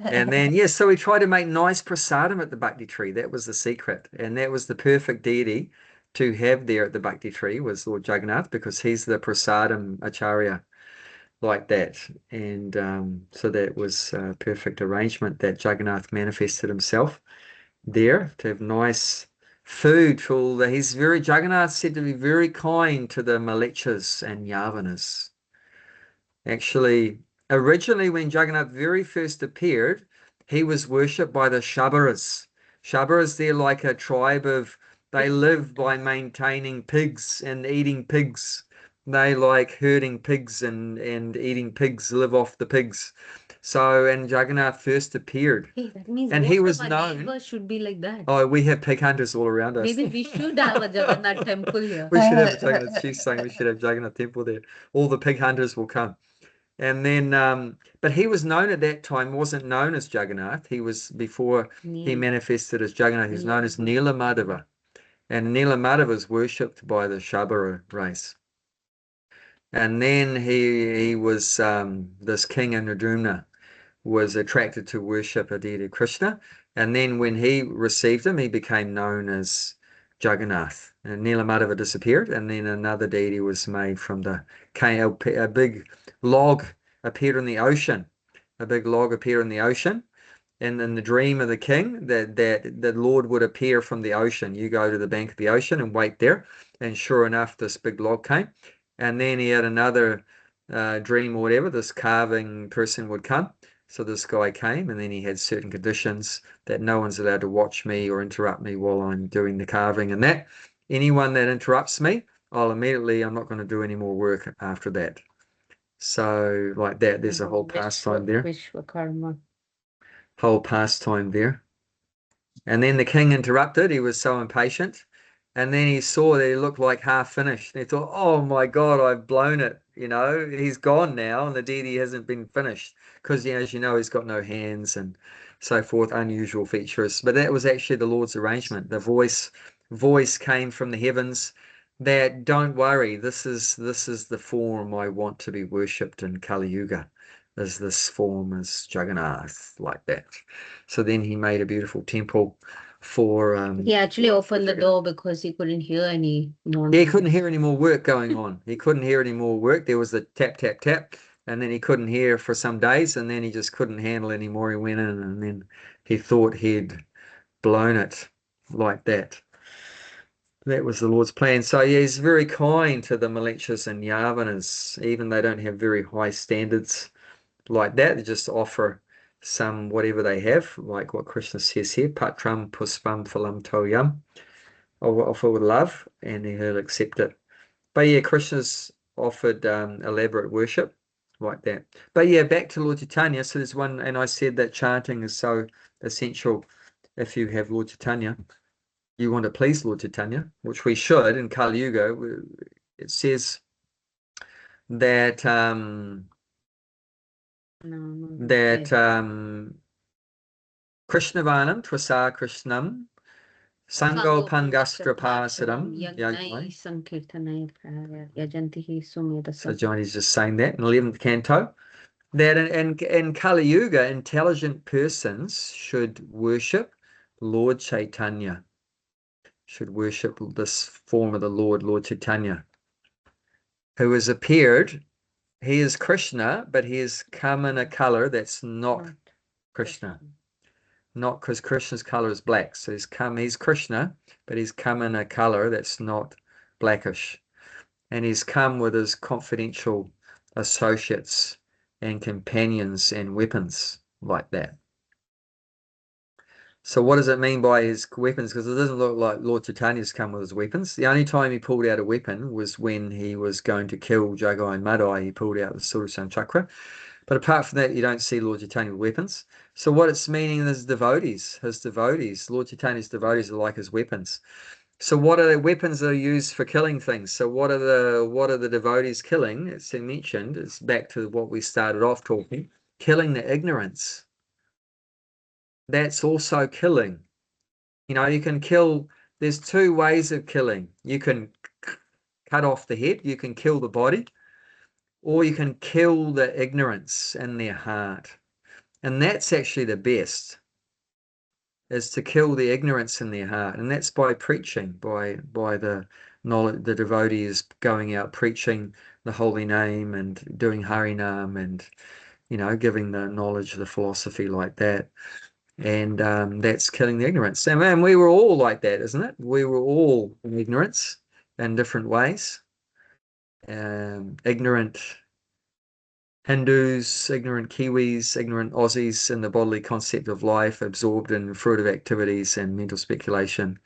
And then, so we tried to make nice prasadam at the Bhakti tree. That was the secret. And that was the perfect deity to have there at the Bhakti tree was Lord Jagannath, because he's the prasadam acharya like that. And so that was a perfect arrangement that Jagannath manifested himself there to have nice food for all the, Jagannath said to be very kind to the Malechas and Yavanas. Actually, originally when Jagannath very first appeared, he was worshipped by the Shabaras. Shabaras, they're like a tribe they live by maintaining pigs and eating pigs. They like herding pigs and eating pigs, live off the pigs. So, and Jagannath first appeared. Hey, that means and he was known. Should be like that. Oh, we have pig hunters all around us. Maybe we should have a Jagannath temple here. We should have a Jagannath. She's saying we should have Jagannath temple there. All the pig hunters will come. And then, but he was known at that time, wasn't known as Jagannath. He was, before he manifested as Jagannath, he was known as Nila Madhava. And Nila Madhava is worshipped by the Shabara race. And then he was this king Indradyumna was attracted to worship a deity Krishna. And then when he received him, he became known as Jagannath. And Nilamadeva disappeared, and then another deity was made from a big log appeared in the ocean. A big log appeared in the ocean. And in the dream of the king, that the Lord would appear from the ocean. You go to the bank of the ocean and wait there. And sure enough, this big log came. And then he had another dream or whatever. This carving person would come. So this guy came, and then he had certain conditions that no one's allowed to watch me or interrupt me while I'm doing the carving. And that anyone that interrupts me, I'm not going to do any more work after that. So like that, there's a whole pastime there. Vishwakarma. Whole pastime there. And then the king interrupted. He was so impatient. And then he saw that he looked like half finished. And he thought, oh my God, I've blown it. He's gone now, and the deity hasn't been finished. Because, as you know, he's got no hands and so forth, unusual features. But that was actually the Lord's arrangement. The voice came from the heavens that, don't worry, this is the form I want to be worshipped in Kali Yuga. As this form is Jagannath, like that. So then he made a beautiful temple for he actually opened the door because he couldn't hear any more. He couldn't hear any more work going on. He couldn't hear any more work. There was the tap, tap, tap, and then he couldn't hear for some days, and then he just couldn't handle anymore. He went in, and then he thought he'd blown it like that. That was the Lord's plan. So yeah, he's very kind to the Malechas and Yavanas, even they don't have very high standards like that. They just offer some whatever they have, like what Krishna says here, patram puspam phalam toyam. I'll offer with love, and he'll accept it. But yeah, Krishna's offered elaborate worship like that. But yeah, back to Lord Chaitanya. So there's one, and I said that chanting is so essential. If you have Lord Chaitanya, you want to please Lord Chaitanya, which we should in Kali Yuga. It says that Krishnavanam Twasa Krishnam Sango Pangastra Pasadam. So Johnny's just saying that in 11th canto. That in Kali Yuga, intelligent persons should worship Lord Chaitanya. Should worship this form of the Lord Chaitanya, who has appeared. He is Krishna, but he has come in a color that's not Krishna. Not because Krishna's color is black. So he's Krishna, but he's come in a color that's not blackish. And he's come with his confidential associates and companions and weapons like that. So what does it mean by his weapons? Because it doesn't look like Lord Chaitanya's come with his weapons. The only time he pulled out a weapon was when he was going to kill Jagai and Madai. He pulled out the Sudarshan Chakra. But apart from that, you don't see Lord Chaitanya with weapons. So what it's meaning is his devotees, Lord Chaitanya's devotees are like his weapons. So what are the weapons that are used for killing things? So what are the devotees killing? It's mentioned, it's back to what we started off talking, killing the ignorance. That's also killing. You can kill, there's two ways of killing. You can cut off the head, you can kill the body, or you can kill the ignorance in their heart. And that's actually the best, is to kill the ignorance in their heart. And that's by preaching, by the knowledge, the devotees going out preaching the holy name and doing Harinam and, giving the knowledge, the philosophy like that. And that's killing the ignorance. And man, we were all like that, isn't it? We were all in ignorance in different ways. Ignorant Hindus, ignorant Kiwis, ignorant Aussies in the bodily concept of life, absorbed in fruitive activities and mental speculation.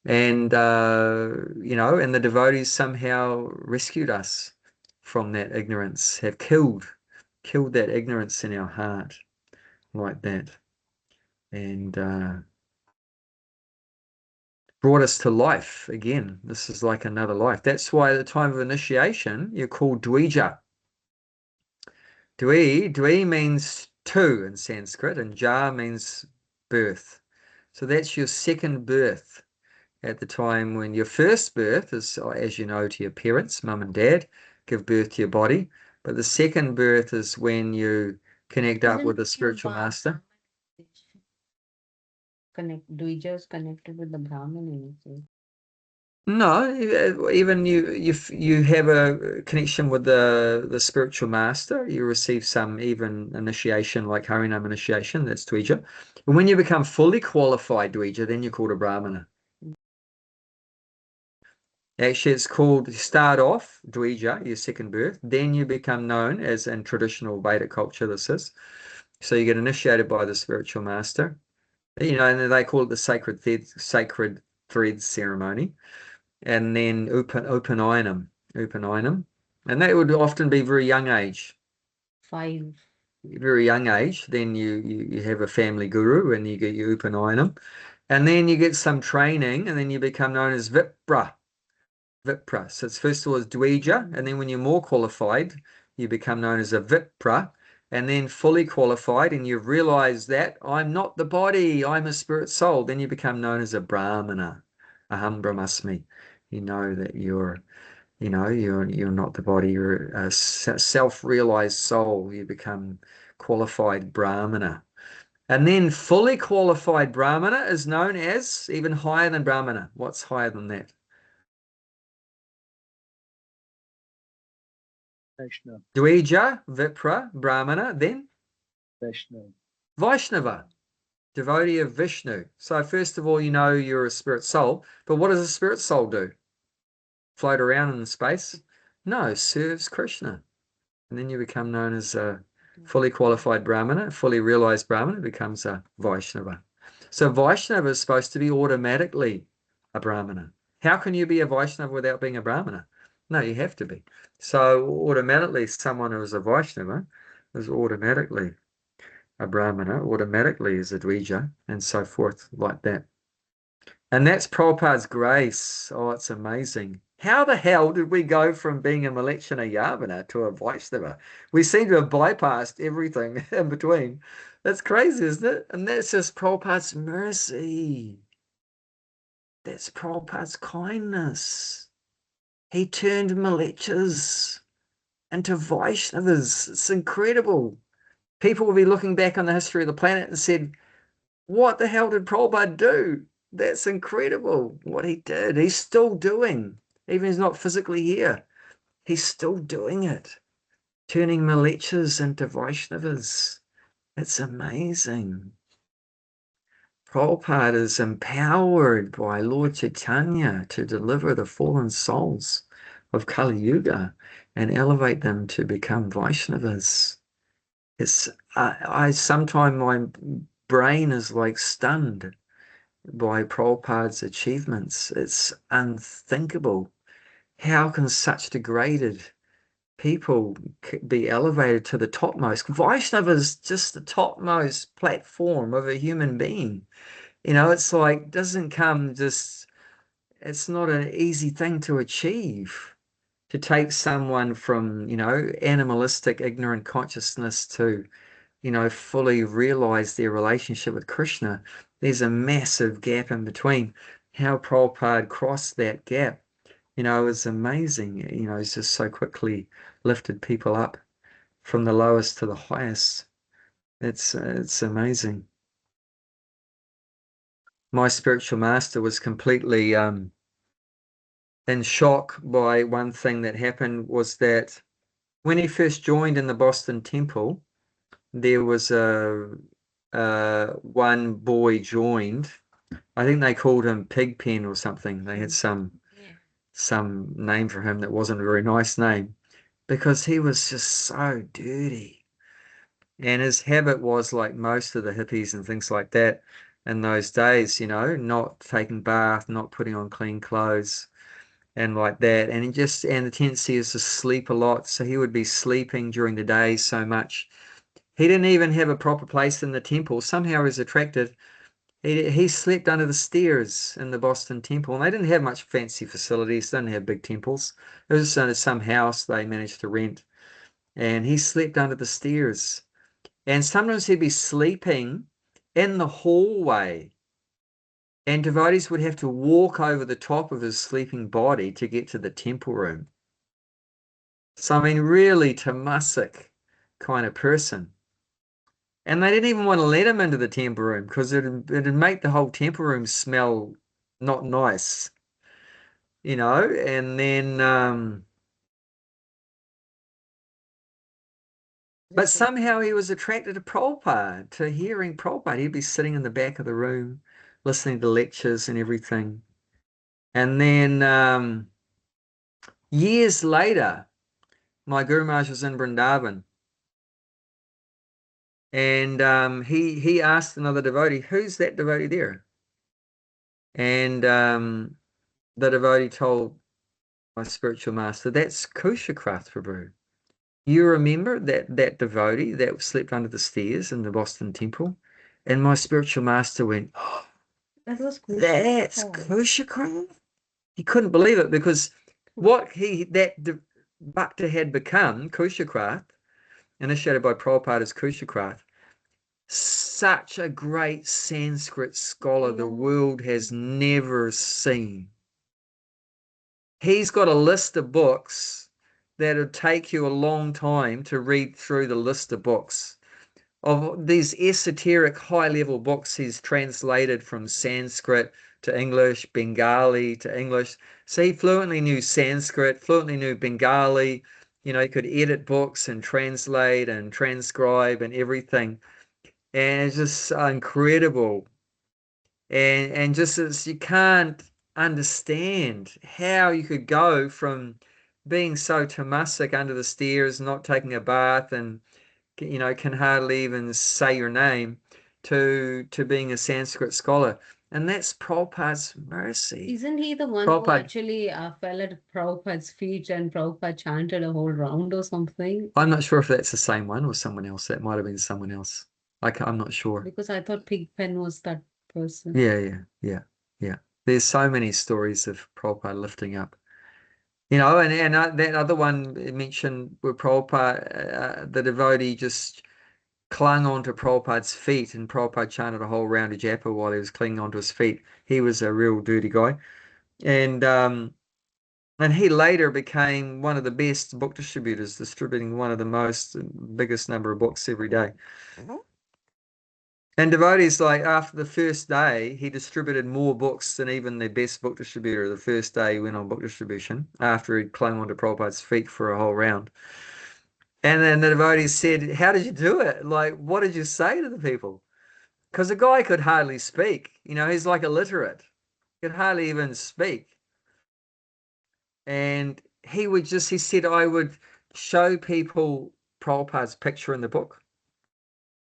And, and the devotees somehow rescued us from that ignorance, have killed that ignorance in our heart like that. And brought us to life again. This is like another life. That's why at the time of initiation, you're called Dvija. Dvi means two in Sanskrit, and Ja means birth. So that's your second birth at the time when your first birth is, as you know, to your parents, mum and dad, give birth to your body. But the second birth is when you connect up with the Isn't spiritual your master. Dvija connected with the Brahman energy. No, even you have a connection with the spiritual master. You receive some even initiation, like Harinam initiation. That's Dvija. And when you become fully qualified Dvija, then you're called a Brahmana. Actually, it's called, you start off Dvija, your second birth, then you become known as, in traditional Vedic culture, this is. So you get initiated by the spiritual master, you know, and they call it the sacred thread ceremony. And then Upanayam, and that would often be very young age. 5. Very young age. Then you have a family guru, and you get your Upanayam, and then you get some training, and then you become known as Vipra. So it's first of all as Dvija, and then when you're more qualified, you become known as a Vipra, and then fully qualified, and you've realized that I'm not the body, I'm a spirit soul, then you become known as a Brahmana. Aham Brahmasmi. You know that you're not the body, you're a self-realized soul. You become qualified Brahmana. And then fully qualified Brahmana is known as even higher than Brahmana. What's higher than that? Vaishnava. Dvija, Vipra, Brahmana, then Vaishnava. Vaishnava, devotee of Vishnu. So first of all, you know you're a spirit soul, but what does a spirit soul do? Float around in space? No, serves Krishna. And then you become known as a fully qualified Brahmana, fully realized Brahmana becomes a Vaishnava. So Vaishnava is supposed to be automatically a Brahmana. How can you be a Vaishnava without being a Brahmana? No, you have to be. So automatically someone who is a Vaishnava is automatically a Brahmana, automatically is a Dvija, and so forth like that. And that's Prabhupada's grace. Oh, it's amazing. How the hell did we go from being a Milechana Yavana to a Vaishnava? We seem to have bypassed everything in between. That's crazy, isn't it? And that's just Prabhupada's mercy. That's Prabhupada's kindness. He turned Milechas into Vaishnavas. It's incredible. People will be looking back on the history of the planet and said, what the hell did Prabhupada do? That's incredible what he did. He's still doing. Even if he's not physically here, he's still doing it. Turning Milechas into Vaishnavas. It's amazing. Prabhupada is empowered by Lord Chaitanya to deliver the fallen souls of Kali Yuga and elevate them to become Vaishnavas. It's sometimes my brain is like stunned by Prabhupada's achievements. It's unthinkable. How can such degraded people be elevated to the topmost? Vaishnava is just the topmost platform of a human being. You know, it's like, doesn't come just, it's not an easy thing to achieve. To take someone from, you know, animalistic, ignorant consciousness to, you know, fully realize their relationship with Krishna, there's a massive gap in between. How Prabhupada crossed that gap, you know, is amazing. You know, he's just so quickly lifted people up from the lowest to the highest. It's amazing. My spiritual master was completely in shock by one thing that happened, was that when he first joined in the Boston temple, there was one boy joined. I think they called him Pigpen or something. They had some name for him that wasn't a very nice name, because he was just so dirty. And his habit was, like most of the hippies and things like that in those days, you know, not taking bath, not putting on clean clothes and like that. And the tendency is to sleep a lot. So he would be sleeping during the day so much. He didn't even have a proper place in the temple. Somehow he was attracted. He slept under the stairs in the Boston temple. And they didn't have much fancy facilities. They didn't have big temples. It was some house they managed to rent. And he slept under the stairs. And sometimes he'd be sleeping in the hallway. And devotees would have to walk over the top of his sleeping body to get to the temple room. So, I mean, really tamasic kind of person. And they didn't even want to let him into the temple room because it'd make the whole temple room smell not nice, you know. And then, but somehow he was attracted to Prabhupada, to hearing Prabhupada. He'd be sitting in the back of the room, listening to lectures and everything. And then years later, my Guru Maharaj was in Vrindavan. And he asked another devotee, who's that devotee there? And the devotee told my spiritual master, that's Kushakrath Prabhu. You remember that devotee that slept under the stairs in the Boston temple? And my spiritual master went, oh, that's Kushakrath? He couldn't believe it, because what Bhakta had become, Kushakrath, initiated by Prabhupada as Kushakrath, such a great Sanskrit scholar the world has never seen. He's got a list of books that'll take you a long time to read through the list of books. Of these esoteric high-level books he's translated from Sanskrit to English, Bengali to English. So he fluently knew Sanskrit, fluently knew Bengali. You know, he could edit books and translate and transcribe and everything. And it's just incredible. And just as you can't understand how you could go from being so tamasic under the stairs, not taking a bath, and you know, can hardly even say your name, to being a Sanskrit scholar. And that's Prabhupada's mercy. Isn't he the one who actually fell at Prabhupada's feet and Prabhupada chanted a whole round or something? I'm not sure if that's the same one or someone else. That might have been someone else. I'm not sure. Because I thought Pigpen was that person. Yeah. There's so many stories of Prabhupada lifting up. You know, and that other one mentioned where Prabhupada, the devotee just clung onto Prabhupada's feet, and Prabhupada chanted a whole round of japa while he was clinging onto his feet. He was a real dirty guy. And he later became one of the best book distributors, distributing one of the biggest number of books every day. And devotees, like, after the first day, he distributed more books than even the best book distributor. The first day he went on book distribution after he'd clung onto Prabhupada's feet for a whole round. And then the devotees said, how did you do it? Like, what did you say to the people? Because the guy could hardly speak. You know, he's like illiterate. He could hardly even speak. And he said, I would show people Prabhupada's picture in the book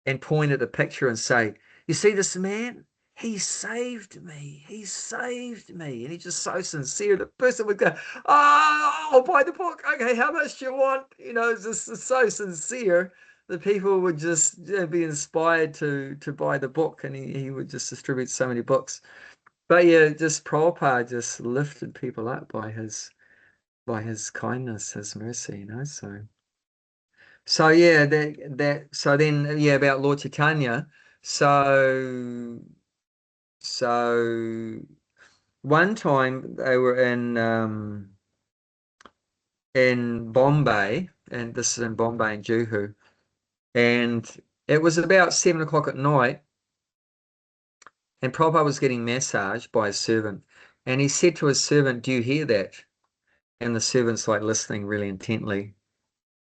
and point at the picture and say, you see this man? He saved me. He saved me. And he's just so sincere. The person would go, oh, I'll buy the book. Okay, how much do you want? You know, it's just so sincere. The people would just be inspired to buy the book, and he would just distribute so many books. But yeah, just Prabhupada just lifted people up by his kindness, his mercy, you know. So yeah, so then about Lord Chaitanya. So one time they were in Bombay, and this is in Bombay and Juhu, and it was about 7 o'clock at night, and Prabhupada was getting massaged by a servant, and he said to his servant, do you hear that? And the servant's like listening really intently,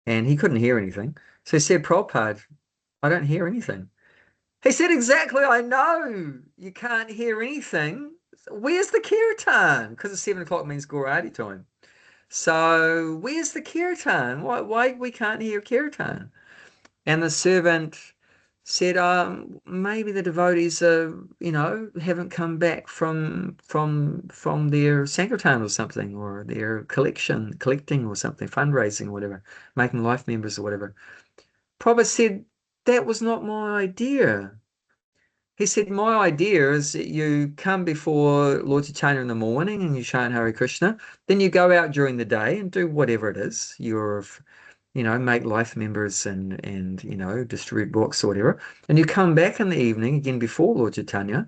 and he couldn't hear anything. So he said, Prabhupada, I don't hear anything. He said, exactly, I know you can't hear anything. Where's the kirtan? Because 7 o'clock means Gaurati time. So where's the kirtan? Why we can't hear kirtan? And the servant said, maybe the devotees haven't come back from their Sankirtan or something, or their collecting or something, fundraising or whatever, making life members or whatever. Prabhupada said, that was not my idea. He said, my idea is that you come before Lord Chaitanya in the morning and you chant Hare Krishna, then you go out during the day and do whatever it is. Make life members and distribute books or whatever. And you come back in the evening again before Lord Chaitanya,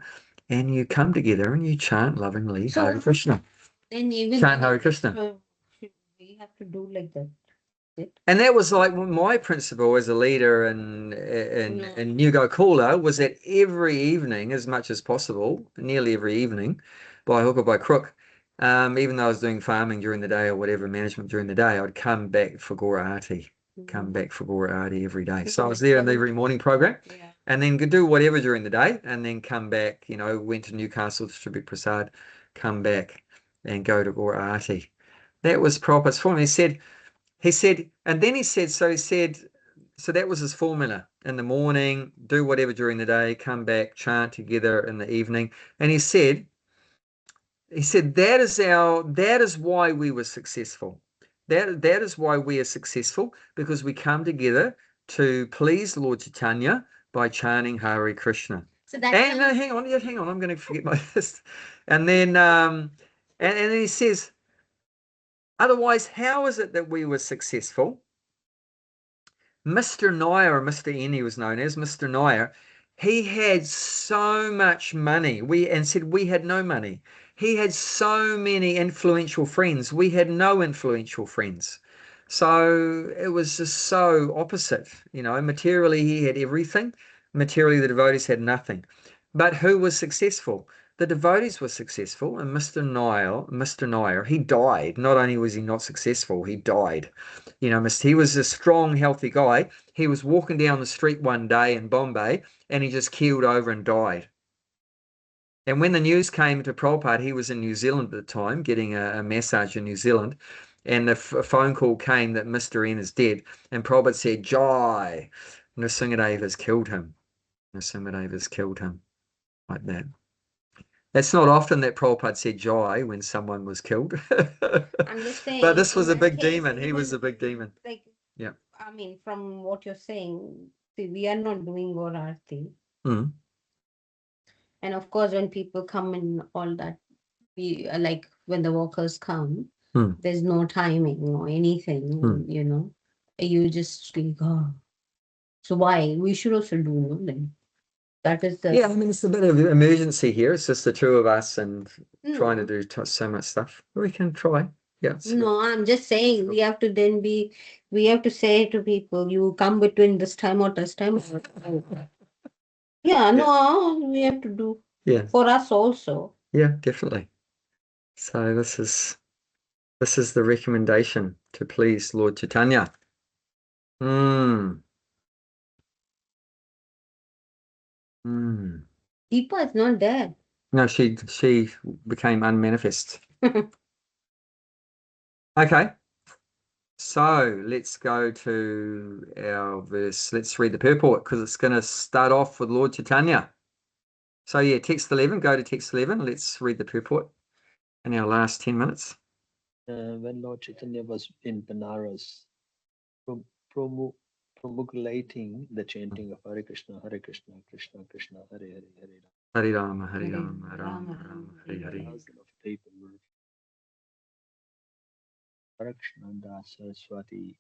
and you come together and you chant lovingly Hare Krishna. And even Chant Hare Krishna. we have to do like that. And that was like my principle as a leader in New Gokula was that every evening, as much as possible, nearly every evening, by hook or by crook, even though I was doing farming during the day or whatever, management during the day, I'd come back for Gora Arti, every day. So I was there in the every morning program, and then could do whatever during the day, and then come back, you know, went to Newcastle, distribute prasad, come back and go to Gora Arti. That was Prabhupada's formula. He said, and then he said, so that was his formula. In the morning, do whatever during the day, come back, chant together in the evening. And he said, that is why we were successful. That is why we are successful, because we come together to please Lord Chaitanya by chanting Hare Krishna. So that's hang on, I'm going to forget my list. And then, and then he says, otherwise, how is it that we were successful? Mr. Nair, or Mr. N, he was known as Mr. Nair, he had so much money. And said we had no money. He had so many influential friends. We had no influential friends. So it was just so opposite. You know, materially he had everything. Materially the devotees had nothing. But who was successful? The devotees were successful, and Mr. Nair, he died. Not only was he not successful, he died. You know, he was a strong, healthy guy. He was walking down the street one day in Bombay, and he just keeled over and died. And when the news came to Prabhupada, he was in New Zealand at the time, getting a massage in New Zealand, and a phone call came that Mr. N is dead, and Prabhupada said, Jai, Nrsimhadev has killed him. Nrsimhadev has killed him, like that. It's not often that Prabhupada said Jai when someone was killed. I'm just saying, but this was in a that big case, demon. He was a even big demon. like, Yeah. I mean, from what you're saying, see, we are not doing Gora Arti. Mm. And of course, when people come and all that, we like when the workers come, there's no timing or anything, you know. You just like, oh. So why? We should also do, no? Like, that is the Yeah, I mean, it's a bit of an emergency here. It's just the two of us and trying to do so much stuff. We can try. Yeah. No, I'm just saying we have to then be, we have to say to people, you come between this time or this time. Yeah, no, we have to do for us also. Yeah, definitely. So this is the recommendation to please Lord Chaitanya. Deepa is not there. No, she became unmanifest. Okay. So let's go to our verse. Let's read the purport because it's going to start off with Lord Chaitanya. So yeah, text 11, go to text 11. Let's read the purport in our last 10 minutes. When Lord Chaitanya was in Banaras, promulgating the chanting of Hare Krishna, Krishna Krishna, Hare Hare, Hare Rama, Hare Rama, Rama Rama, Hare Hare. thousands of people were Parakshananda Saraswati,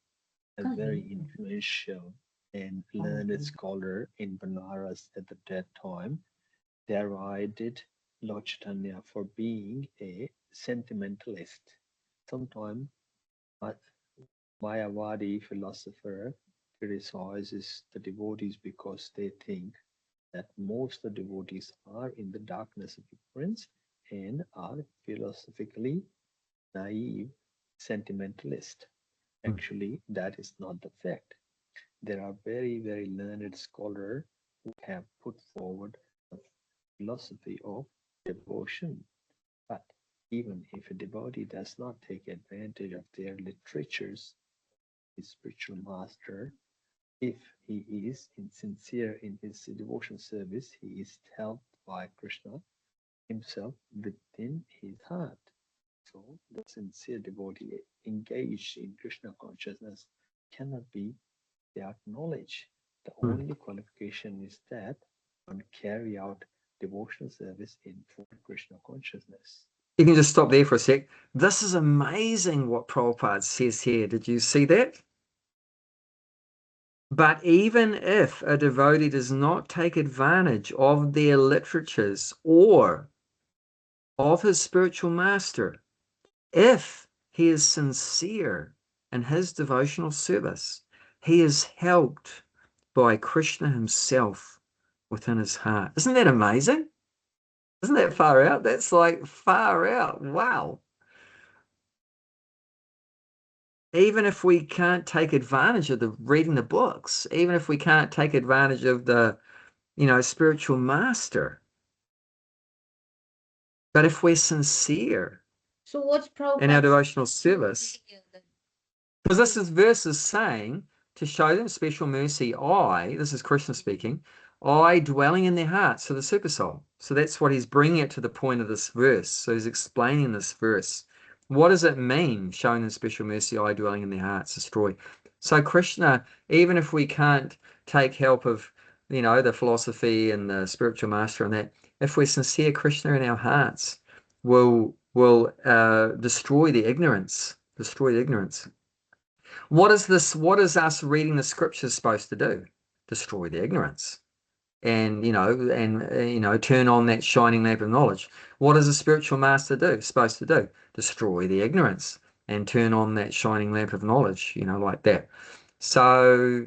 a very influential and learned scholar in Banaras at that time, derided Lord Chaitanya for being a sentimentalist. Sometimes Mayavadi philosopher criticizes the devotees because they think that most of the devotees are in the darkness of ignorance and are philosophically naive sentimentalist. Actually, that is not the fact. There are very, very learned scholars who have put forward the philosophy of devotion. But even if a devotee does not take advantage of their literatures, his spiritual master, if he is sincere in his devotion service, he is helped by Krishna himself within his heart. So the sincere devotee engaged in Krishna consciousness cannot be without knowledge. The only qualification is that one carry out devotional service in full Krishna consciousness. You can just stop there for a sec. This is amazing what Prabhupada says here. Did you see that? But even if a devotee does not take advantage of their literatures or of his spiritual master, if he is sincere in his devotional service. He is helped by Krishna himself within his heart. Isn't that amazing? Isn't that far out? That's like far out. Wow. Even if we can't take advantage of the reading the books, even if we can't take advantage of the, spiritual master, but if we're sincere So what's in our Prabhupada? devotional service, because this verse is saying, to show them special mercy, this is Krishna speaking, I dwelling in their hearts, so the super soul. So that's what he's bringing it to the point of this verse. So he's explaining this verse. What does it mean, showing them special mercy, I dwelling in their hearts, destroy? So Krishna, even if we can't take help of, the philosophy and the spiritual master and that, if we're sincere, Krishna in our hearts will destroy the ignorance. Destroy the ignorance. What is us reading the scriptures supposed to do? Destroy the ignorance. And turn on that shining lamp of knowledge. What does a spiritual master supposed to do? Destroy the ignorance and turn on that shining lamp of knowledge, like that. So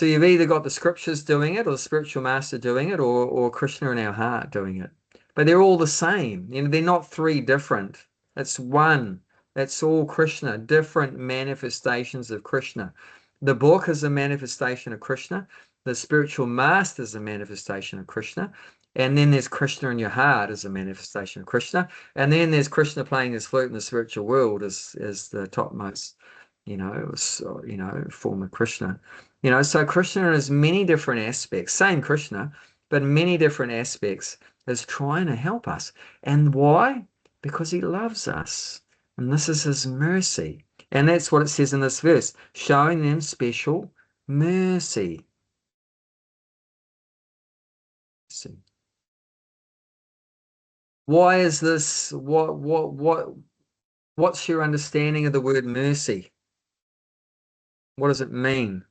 you've either got the scriptures doing it, or the spiritual master doing it, or Krishna in our heart doing it. But they're all the same. They're not three different. It's one. It's all Krishna, different manifestations of Krishna. The book is a manifestation of Krishna. The spiritual master is a manifestation of Krishna. And then there's Krishna in your heart as a manifestation of Krishna. And then there's Krishna playing his flute in the spiritual world as the topmost, form of Krishna. So Krishna has many different aspects, same Krishna, but many different aspects, is trying to help us. And why? Because he loves us. And this is his mercy. And that's what it says in this verse, showing them special mercy. Why is this? What's your understanding of the word mercy? What does it mean?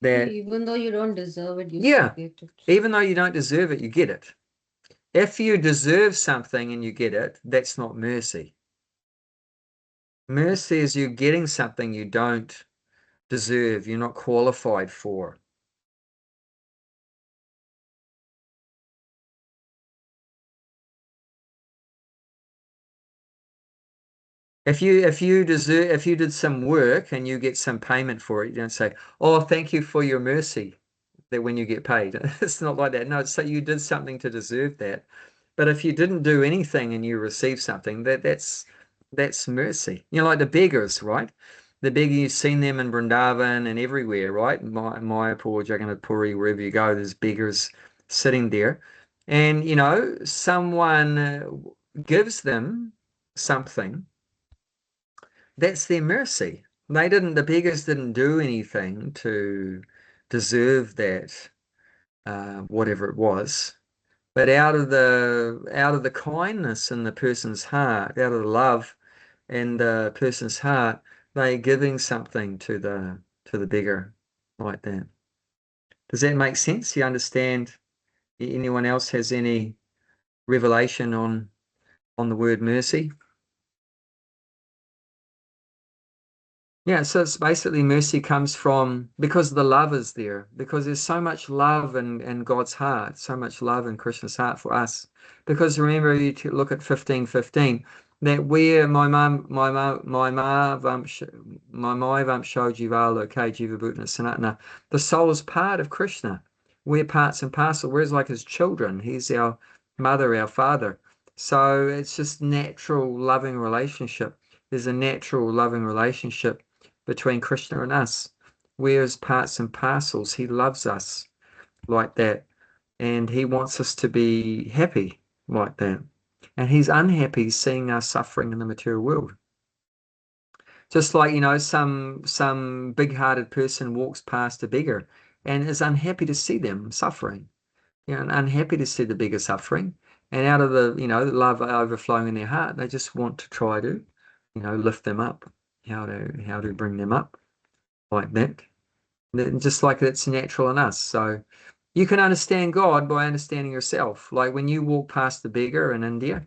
That Even though you don't deserve it, you get it. Even though you don't deserve it, you get it. If you deserve something and you get it, that's not mercy. Mercy is you getting something you don't deserve, you're not qualified for. If you did some work and you get some payment for it, you don't say, oh, thank you for your mercy, that when you get paid. It's not like that. No, it's like you did something to deserve that. But if you didn't do anything and you receive something, that's mercy. Like the beggars, right? The beggar, you've seen them in Vrindavan and everywhere, right? Mayapur, Jagannath Puri, wherever you go, there's beggars sitting there. And, someone gives them something. That's their mercy. The beggars didn't do anything to deserve that, whatever it was. But out of the kindness in the person's heart, out of the love in the person's heart, they're giving something to the beggar like that. Does that make sense? You understand? Anyone else has any revelation on the word mercy? Yeah, so it's basically mercy comes from, because the love is there, because there's so much love in God's heart, so much love in Krishna's heart for us. Because remember, you look at 15:15, that where my mom showed Jivalo, Jiva Bhutana Sanatana, the soul is part of Krishna. We're parts and parcel. We're like his children. He's our mother, our father. So it's just natural loving relationship. There's a natural loving relationship between Krishna and us. We're as parts and parcels. He loves us like that. And he wants us to be happy like that. And he's unhappy seeing us suffering in the material world. Just like, some big-hearted person walks past a beggar and is unhappy to see them suffering. And unhappy to see the beggar suffering. And out of the, the love overflowing in their heart, they just want to try to, lift them up. How to bring them up like that. Just like it's natural in us. So you can understand God by understanding yourself. Like when you walk past the beggar in India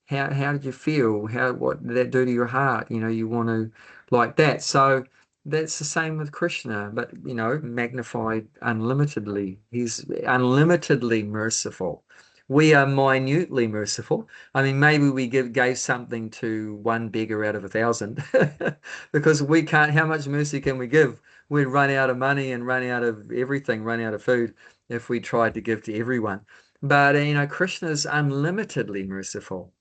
how did you feel? What did that do to your heart? You know, you want to like that. So that's the same with Krishna, but you know, magnified unlimitedly. He's unlimitedly merciful. We are minutely merciful. I mean, maybe we gave something to one beggar out of 1,000 because we can't. How much mercy can we give? We'd run out of money and run out of everything, run out of food if we tried to give to everyone. But you know, Krishna is unlimitedly merciful.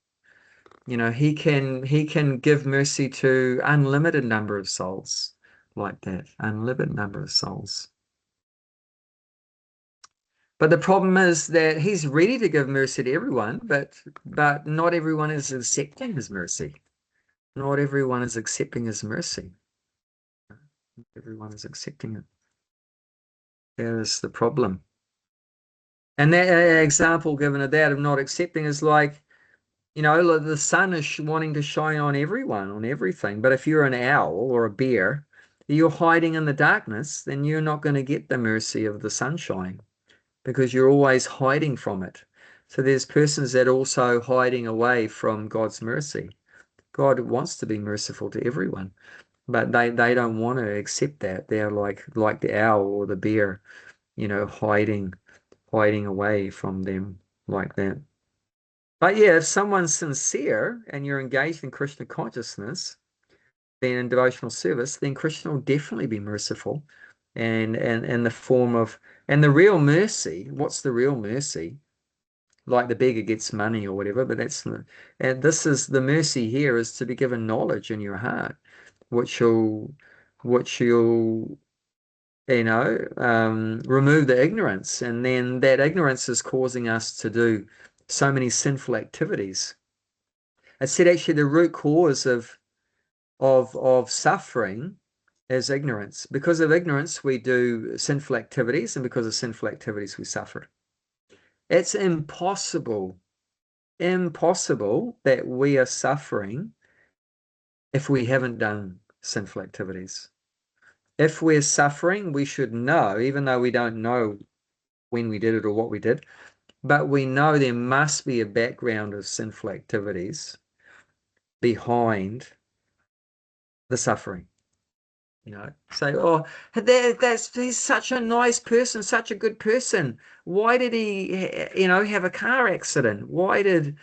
You know, he can give mercy to unlimited number of souls like that, unlimited number of souls. But the problem is that he's ready to give mercy to everyone, but not everyone is accepting his mercy. Not everyone is accepting his mercy. Everyone is accepting it. That is the problem. And that example given of that of not accepting is like, you know, the sun is wanting to shine on everyone, on everything. But if you're an owl or a bear, you're hiding in the darkness, then you're not going to get the mercy of the sunshine because you're always hiding from it. So there's persons that are also hiding away from God's mercy. God wants to be merciful to everyone, but they don't want to accept that. They're like the owl or the bear, you know, hiding away from them like that. But yeah, if someone's sincere and you're engaged in Krishna consciousness, then in devotional service, then Krishna will definitely be merciful, and in the form of, and the real mercy. What's the real mercy? Like the beggar gets money or whatever, but that's and this is the mercy here is to be given knowledge in your heart, which you'll you know, remove the ignorance, and then that ignorance is causing us to do so many sinful activities. It said actually the root cause of suffering is ignorance. Because of ignorance, we do sinful activities, and because of sinful activities, we suffer. It's impossible that we are suffering if we haven't done sinful activities. If we're suffering, we should know, even though we don't know when we did it or what we did, but we know there must be a background of sinful activities behind the suffering. You know, say, oh, he's such a nice person, such a good person. Why did he, you know, have a car accident? Why did,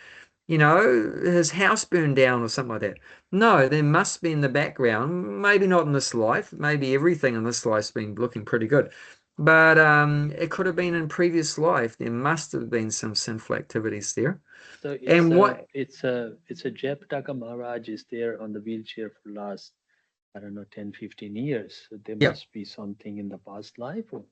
you know, his house burn down or something like that? No, there must be in the background, maybe not in this life, maybe everything in this life's been looking pretty good, but it could have been in previous life. There must have been some sinful activities there. So it's And it's a Jayapataka Maharaj is there on the wheelchair for last, I don't know, 10, 15 years. So there Yeah. must be something in the past life. Or...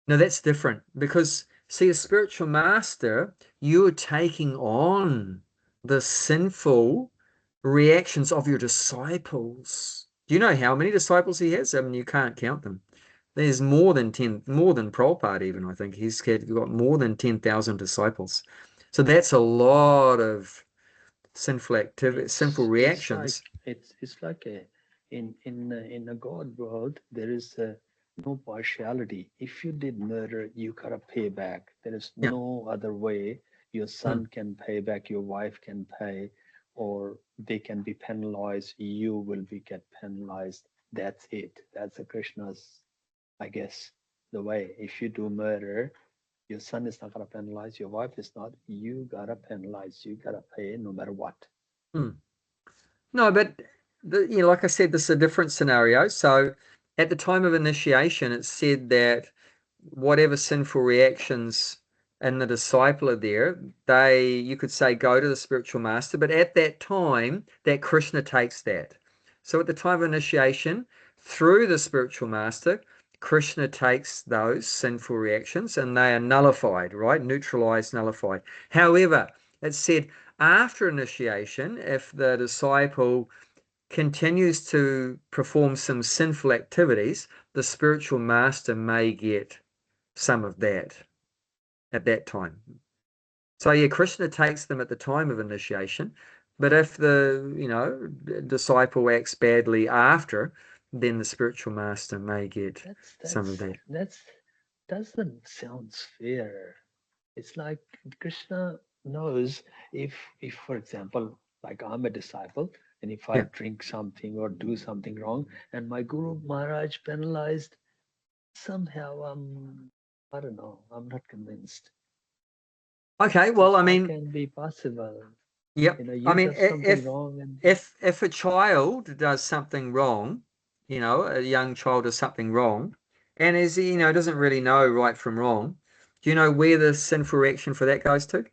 No, that's different because, see, a spiritual master, you're taking on the sinful reactions of your disciples. Do you know how many disciples he has? I mean, you can't count them. There's more than 10, more than Prabhupada even, I think. He's got more than 10,000 disciples. So that's a lot of sinful activity, sinful reactions. It's like in a God world, there is no partiality. If you did murder, you gotta pay back. There is no other way. Your son can pay back, your wife can pay, or they can be penalized. You will get penalized. That's it. That's a Krishna's, I guess, the way. If you do murder, your son is not gonna penalize, your wife is not. You gotta penalize. You gotta pay no matter what. No, but you know, like I said, this is a different scenario. So at the time of initiation, it said that whatever sinful reactions in the disciple are there, you could say, go to the spiritual master. But at that time, that Krishna takes that. So at the time of initiation, through the spiritual master, Krishna takes those sinful reactions and they are nullified, right? Neutralized, nullified. However, it said after initiation, if the disciple continues to perform some sinful activities, the spiritual master may get some of that at that time. So yeah, Krishna takes them at the time of initiation, but if the, you know, disciple acts badly after, then the spiritual master may get some of that. That doesn't sound fair. It's like Krishna knows if for example, like I'm a disciple, and if I Yeah. drink something or do something wrong, and my Guru Maharaj penalized, somehow I don't know, I'm not convinced. Okay, well, I How mean, can be possible? yep. You know, I you mean, do something wrong, and if a child does something wrong, you know, a young child does something wrong, and is, you know, doesn't really know right from wrong, do you know where the sinful reaction for that goes to?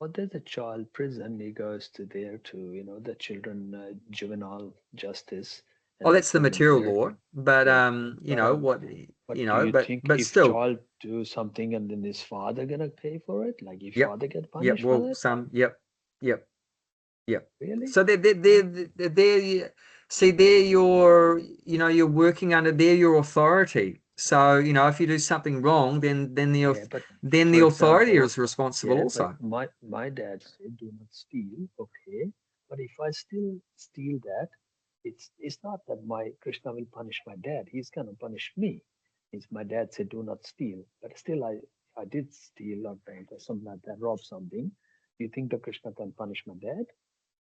well, there's a child prison. He goes to there to, you know, the children juvenile justice, Oh, and they that's the put him material there. law, but Yeah, you but know what, but you do know, you think but if still, child do something and then his father gonna pay for it? Like if yep, father get yep. punished for Well, that? some, yep, yep. Yep. Really? So they're see, they're your, you know, you're working under, they're your authority. So, you know, if you do something wrong, then Yeah, but then the for authority example, is responsible yeah, also. but my dad said do not steal. Okay, but if I still steal that, it's not that my Krishna will punish my dad. He's gonna punish me. It's my dad said do not steal, but still I did steal or drink or something like that, rob something. You think the Krishna can punish my dad?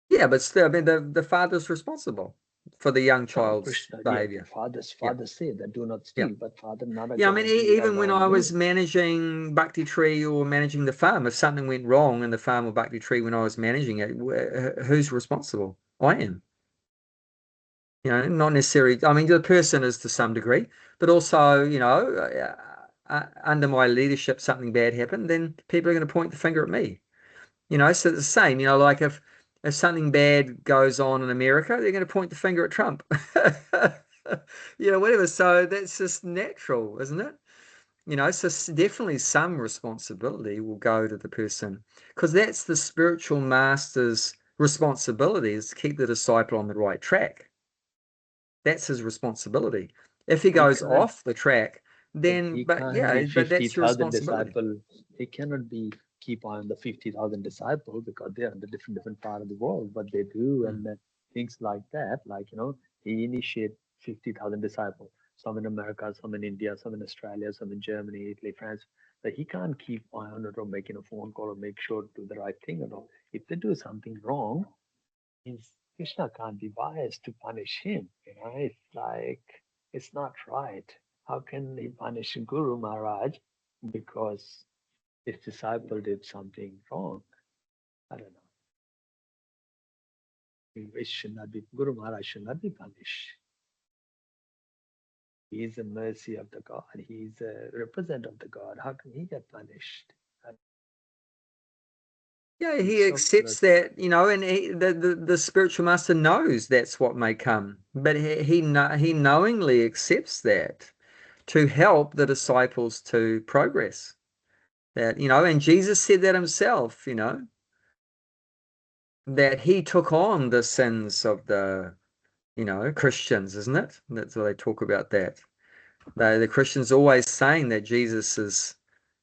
Yeah, but still, I mean, the father's responsible for the young No, child's Krishna, yeah, behavior. Yeah, father say that do not yeah. steal, but father not a Yeah, I mean, guarantee even when around I was me. managing Bhakti Tree or managing the farm, if something went wrong in the farm or Bhakti Tree when I was managing it, who's responsible? I am. You know, not necessarily. I mean, the person is to some degree, but also, you know, under my leadership, something bad happened, then people are going to point the finger at me. You know, so it's the same. You know, like if something bad goes on in America, they're going to point the finger at Trump. You know, whatever. So that's just natural, isn't it? You know, so definitely some responsibility will go to the person, because that's the spiritual master's responsibility, is to keep the disciple on the right track. That's his responsibility. If he He goes can't, off the track, but then, he but can't be yeah, but that's your 50,000 responsibility. disciple. He cannot be keep on the 50,000 disciple because they are in the different part of the world. What they do and things like that, like, you know, he initiate 50,000 disciple. Some in America, some in India, some in Australia, some in Germany, Italy, France. But he can't keep on it or making a phone call or make sure to do the right thing at all. If they do something wrong, means Krishna can't be biased to punish him. You know, it's like it's not right. How can he punish Guru Maharaj because his disciple did something wrong? I don't know. It should not be Guru Maharaj should not be punished. He is the mercy of the God. He is a representative of the God. How can he get punished? Yeah, He's he so accepts close. that, you know, and the spiritual master knows that's what may come, but he knowingly accepts that to help the disciples to progress. That, you know, and Jesus said that himself, you know, that he took on the sins of the, you know, Christians, isn't it? That's what they talk about that. The Christians always saying that Jesus has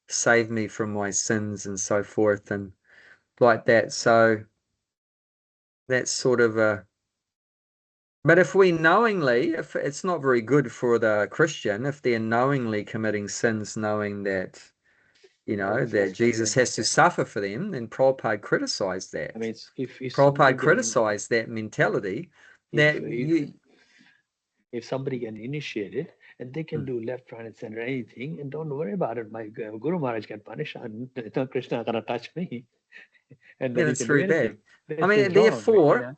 saved me from my sins and so forth and like that. So that's sort of a, but if we knowingly, if it's not very good for the Christian, if they're knowingly committing sins, knowing that, you know, that Jesus has to suffer for them, then Prabhupada criticized that. I mean, if somebody Prabhupada criticized that mentality that you, if somebody can initiate it and they can do left, right, and center anything, and don't worry about it. My Guru Maharaj can punish, and Krishna gonna touch me, and yeah, then you that's can do very bad. anything. I This mean, is wrong, you therefore, know.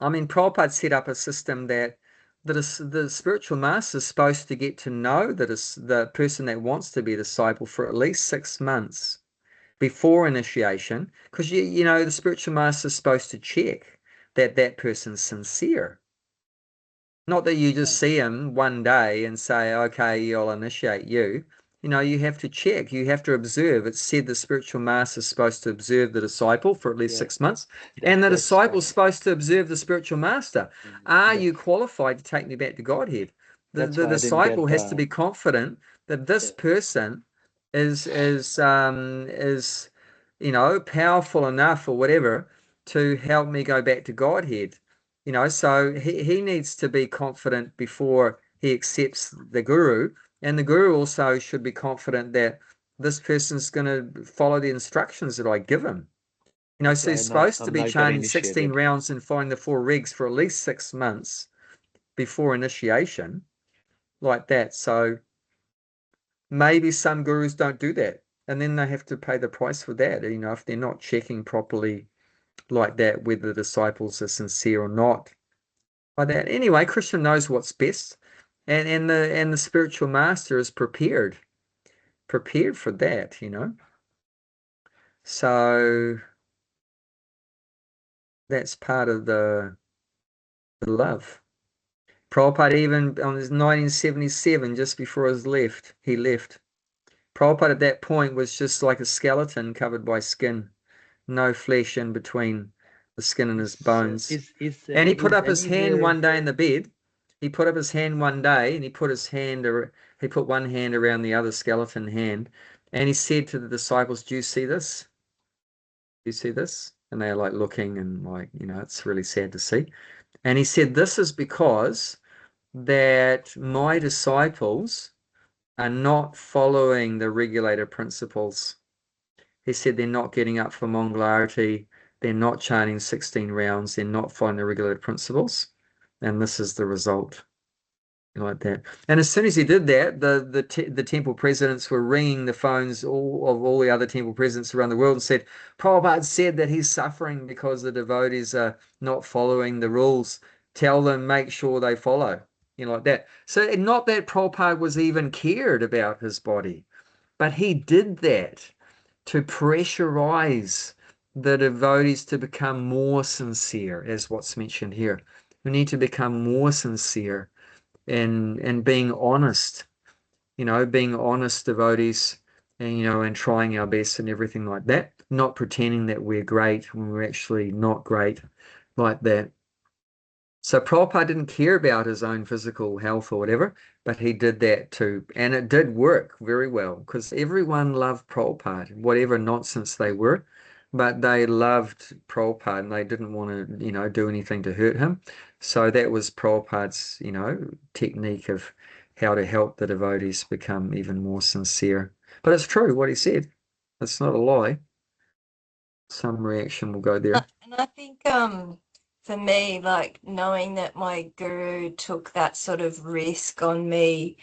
I mean, Prabhupada set up a system that the spiritual master is supposed to get to know the person that wants to be a disciple for at least 6 months before initiation, because you know the spiritual master is supposed to check that that person's sincere. Not that you just see him one day and say, okay, I'll initiate you. You know, you have to check, you have to observe. It's said the spiritual master is supposed to observe the disciple for at least 6 months, and the disciple is supposed to observe the spiritual master. Are you qualified to take me back to Godhead? The disciple has to be confident that this person is you know, powerful enough or whatever to help me go back to Godhead. You know, so he needs to be confident before he accepts the guru, and the guru also should be confident that this person's going to follow the instructions that I give him. You know, so he's supposed to be chanting 16 rounds and following the 4 regs for at least 6 months before initiation, like that. So maybe some gurus don't do that, and then they have to pay the price for that, you know, if they're not checking properly like that, whether the disciples are sincere or not, like that. Anyway, Krishna knows what's best, and the spiritual master is prepared for that, you know. So that's part of the love. Prabhupada, even on his 1977, just before he left. Prabhupada at that point was just like a skeleton covered by skin, no flesh in between the skin and his bones. And he put up his hand one day in the bed. He put up his hand one day, and he put one hand around the other skeleton hand, and he said to the disciples, "Do you see this? Do you see this?" And they're like looking, and like, you know, it's really sad to see. And he said, "This is because that my disciples are not following the regulator principles." He said they're not getting up for Mangalarti, they're not chanting 16 rounds, they're not following the regulator principles, and this is the result, like that. And as soon as he did that, the temple presidents were ringing the phones of all the other temple presidents around the world and said, "Prabhupada said that he's suffering because the devotees are not following the rules. Tell them, make sure they follow." You know, like that. So not that Prabhupada was even cared about his body, but he did that to pressurize the devotees to become more sincere, as what's mentioned here. We need to become more sincere and being honest, you know, being honest devotees, and, you know, and trying our best and everything like that, not pretending that we're great when we're actually not great, like that. So Prabhupada didn't care about his own physical health or whatever, but he did that too. And it did work very well, because everyone loved Prabhupada, whatever nonsense they were, but they loved Prabhupada and they didn't want to, you know, do anything to hurt him. So that was Prabhupada's, you know, technique of how to help the devotees become even more sincere. But it's true what he said. It's not a lie. Some reaction will go there. And I think for me, like, knowing that my guru took that sort of risk on me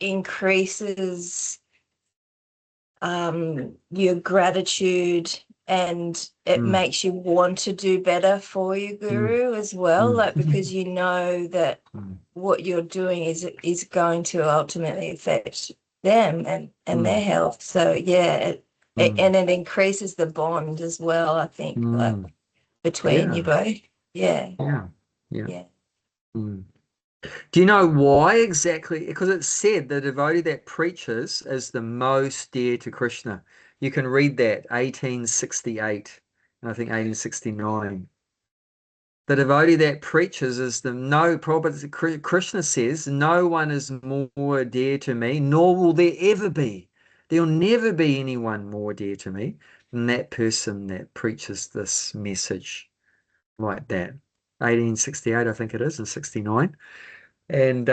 increases your gratitude, and it makes you want to do better for your guru as well, like, because you know that what you're doing is going to ultimately affect them and their health. So yeah, and it increases the bond as well, I think, like, between you both. Yeah. Do you know why exactly? Because it said the devotee that preaches is the most dear to Krishna. You can read that, 1868, and I think 1869. The devotee that preaches is Prabhupada, Krishna says, "No one is more dear to me, nor will there ever be. There'll never be anyone more dear to me than that person that preaches this message," like that. 1868, I think it is, and 69. And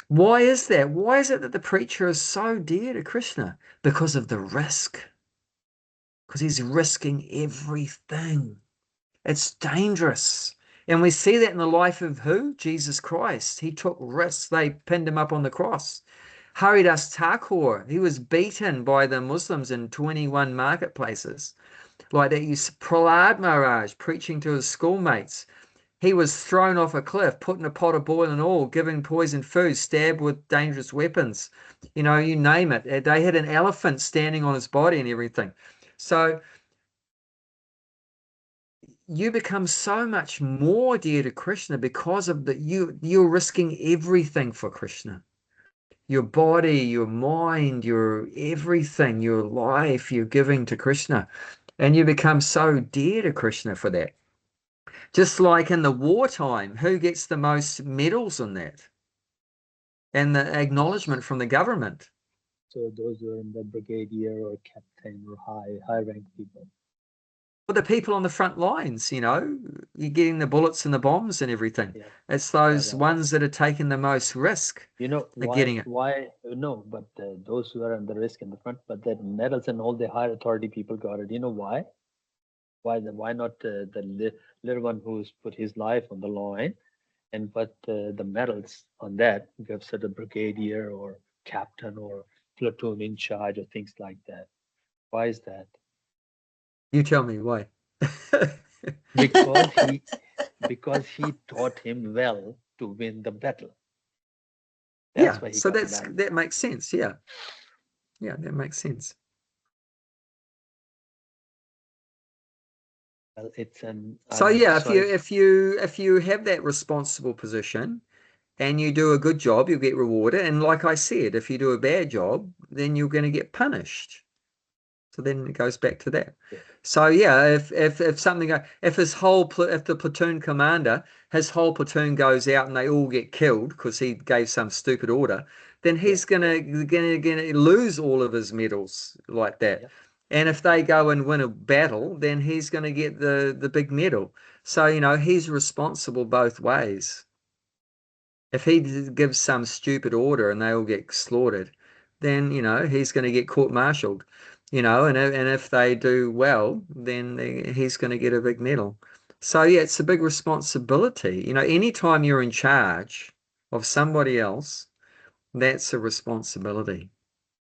why is that? Why is it that the preacher is so dear to Krishna? Because of the risk. Because he's risking everything. It's dangerous. And we see that in the life of who? Jesus Christ. He took risks. They pinned him up on the cross. Haridas Thakur, he was beaten by the Muslims in 21 marketplaces. Like that, Prahlad Maharaj preaching to his schoolmates. He was thrown off a cliff, put in a pot of boiling oil, given poisoned food, stabbed with dangerous weapons. You know, you name it. They had an elephant standing on his body and everything. So you become so much more dear to Krishna because of you're risking everything for Krishna. Your body, your mind, your everything, your life, you're giving to Krishna. And you become so dear to Krishna for that. Just like in the wartime, who gets the most medals in that? And the acknowledgement from the government. So those who are in the brigadier or captain or high rank people. Well, the people on the front lines, you know, you're getting the bullets and the bombs and everything. Yeah. It's those But, ones that are taking the most risk. you know They're why? getting it. Why? No, but those who are on the risk in the front, but the medals and all the higher authority people got it. You know why? Why not the little one who's put his life on the line and put the medals on that, gives it a brigadier or captain or platoon in charge or things like that? Why is that? You tell me why. Because he taught him well to win the battle. That's Yeah, why he so got medal. that makes sense. Yeah. Yeah, that makes sense. Well, it's an. So I'm yeah, sorry. if you have that responsible position and you do a good job, you'll get rewarded. And like I said, if you do a bad job, then you're going to get punished. So then it goes back to that. Yeah. So yeah, if something, if the platoon commander, his whole platoon goes out and they all get killed because he gave some stupid order, then he's gonna lose all of his medals like that. Yeah. And if they go and win a battle, then he's going to get the big medal. So, you know, he's responsible both ways. If he gives some stupid order and they all get slaughtered, then, you know, he's going to get court-martialed, you know, and if they do well, then he's going to get a big medal. So, yeah, it's a big responsibility. You know, anytime you're in charge of somebody else, that's a responsibility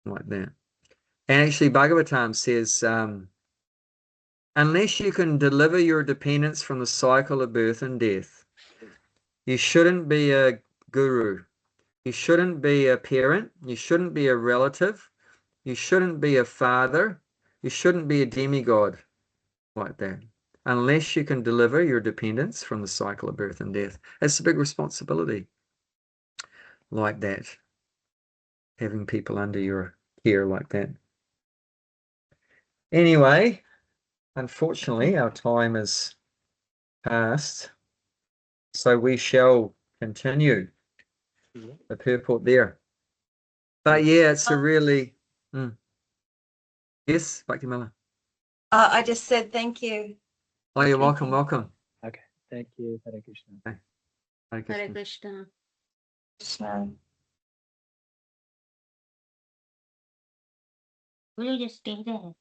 like that. And actually, Bhagavatam says, unless you can deliver your dependents from the cycle of birth and death, you shouldn't be a guru. You shouldn't be a parent. You shouldn't be a relative. You shouldn't be a father. You shouldn't be a demigod like that. Unless you can deliver your dependents from the cycle of birth and death. It's a big responsibility like that. Having people under your care like that. Anyway, unfortunately, our time is past. So we shall continue the purport there. But yeah, it's a really yes, Bhakti Mala. I just said thank you. Oh, you're Thank welcome, you. welcome. Okay. Thank you. Hare Krishna. Hare Hare Krishna. Krishna. Krishna. Will you just stay there?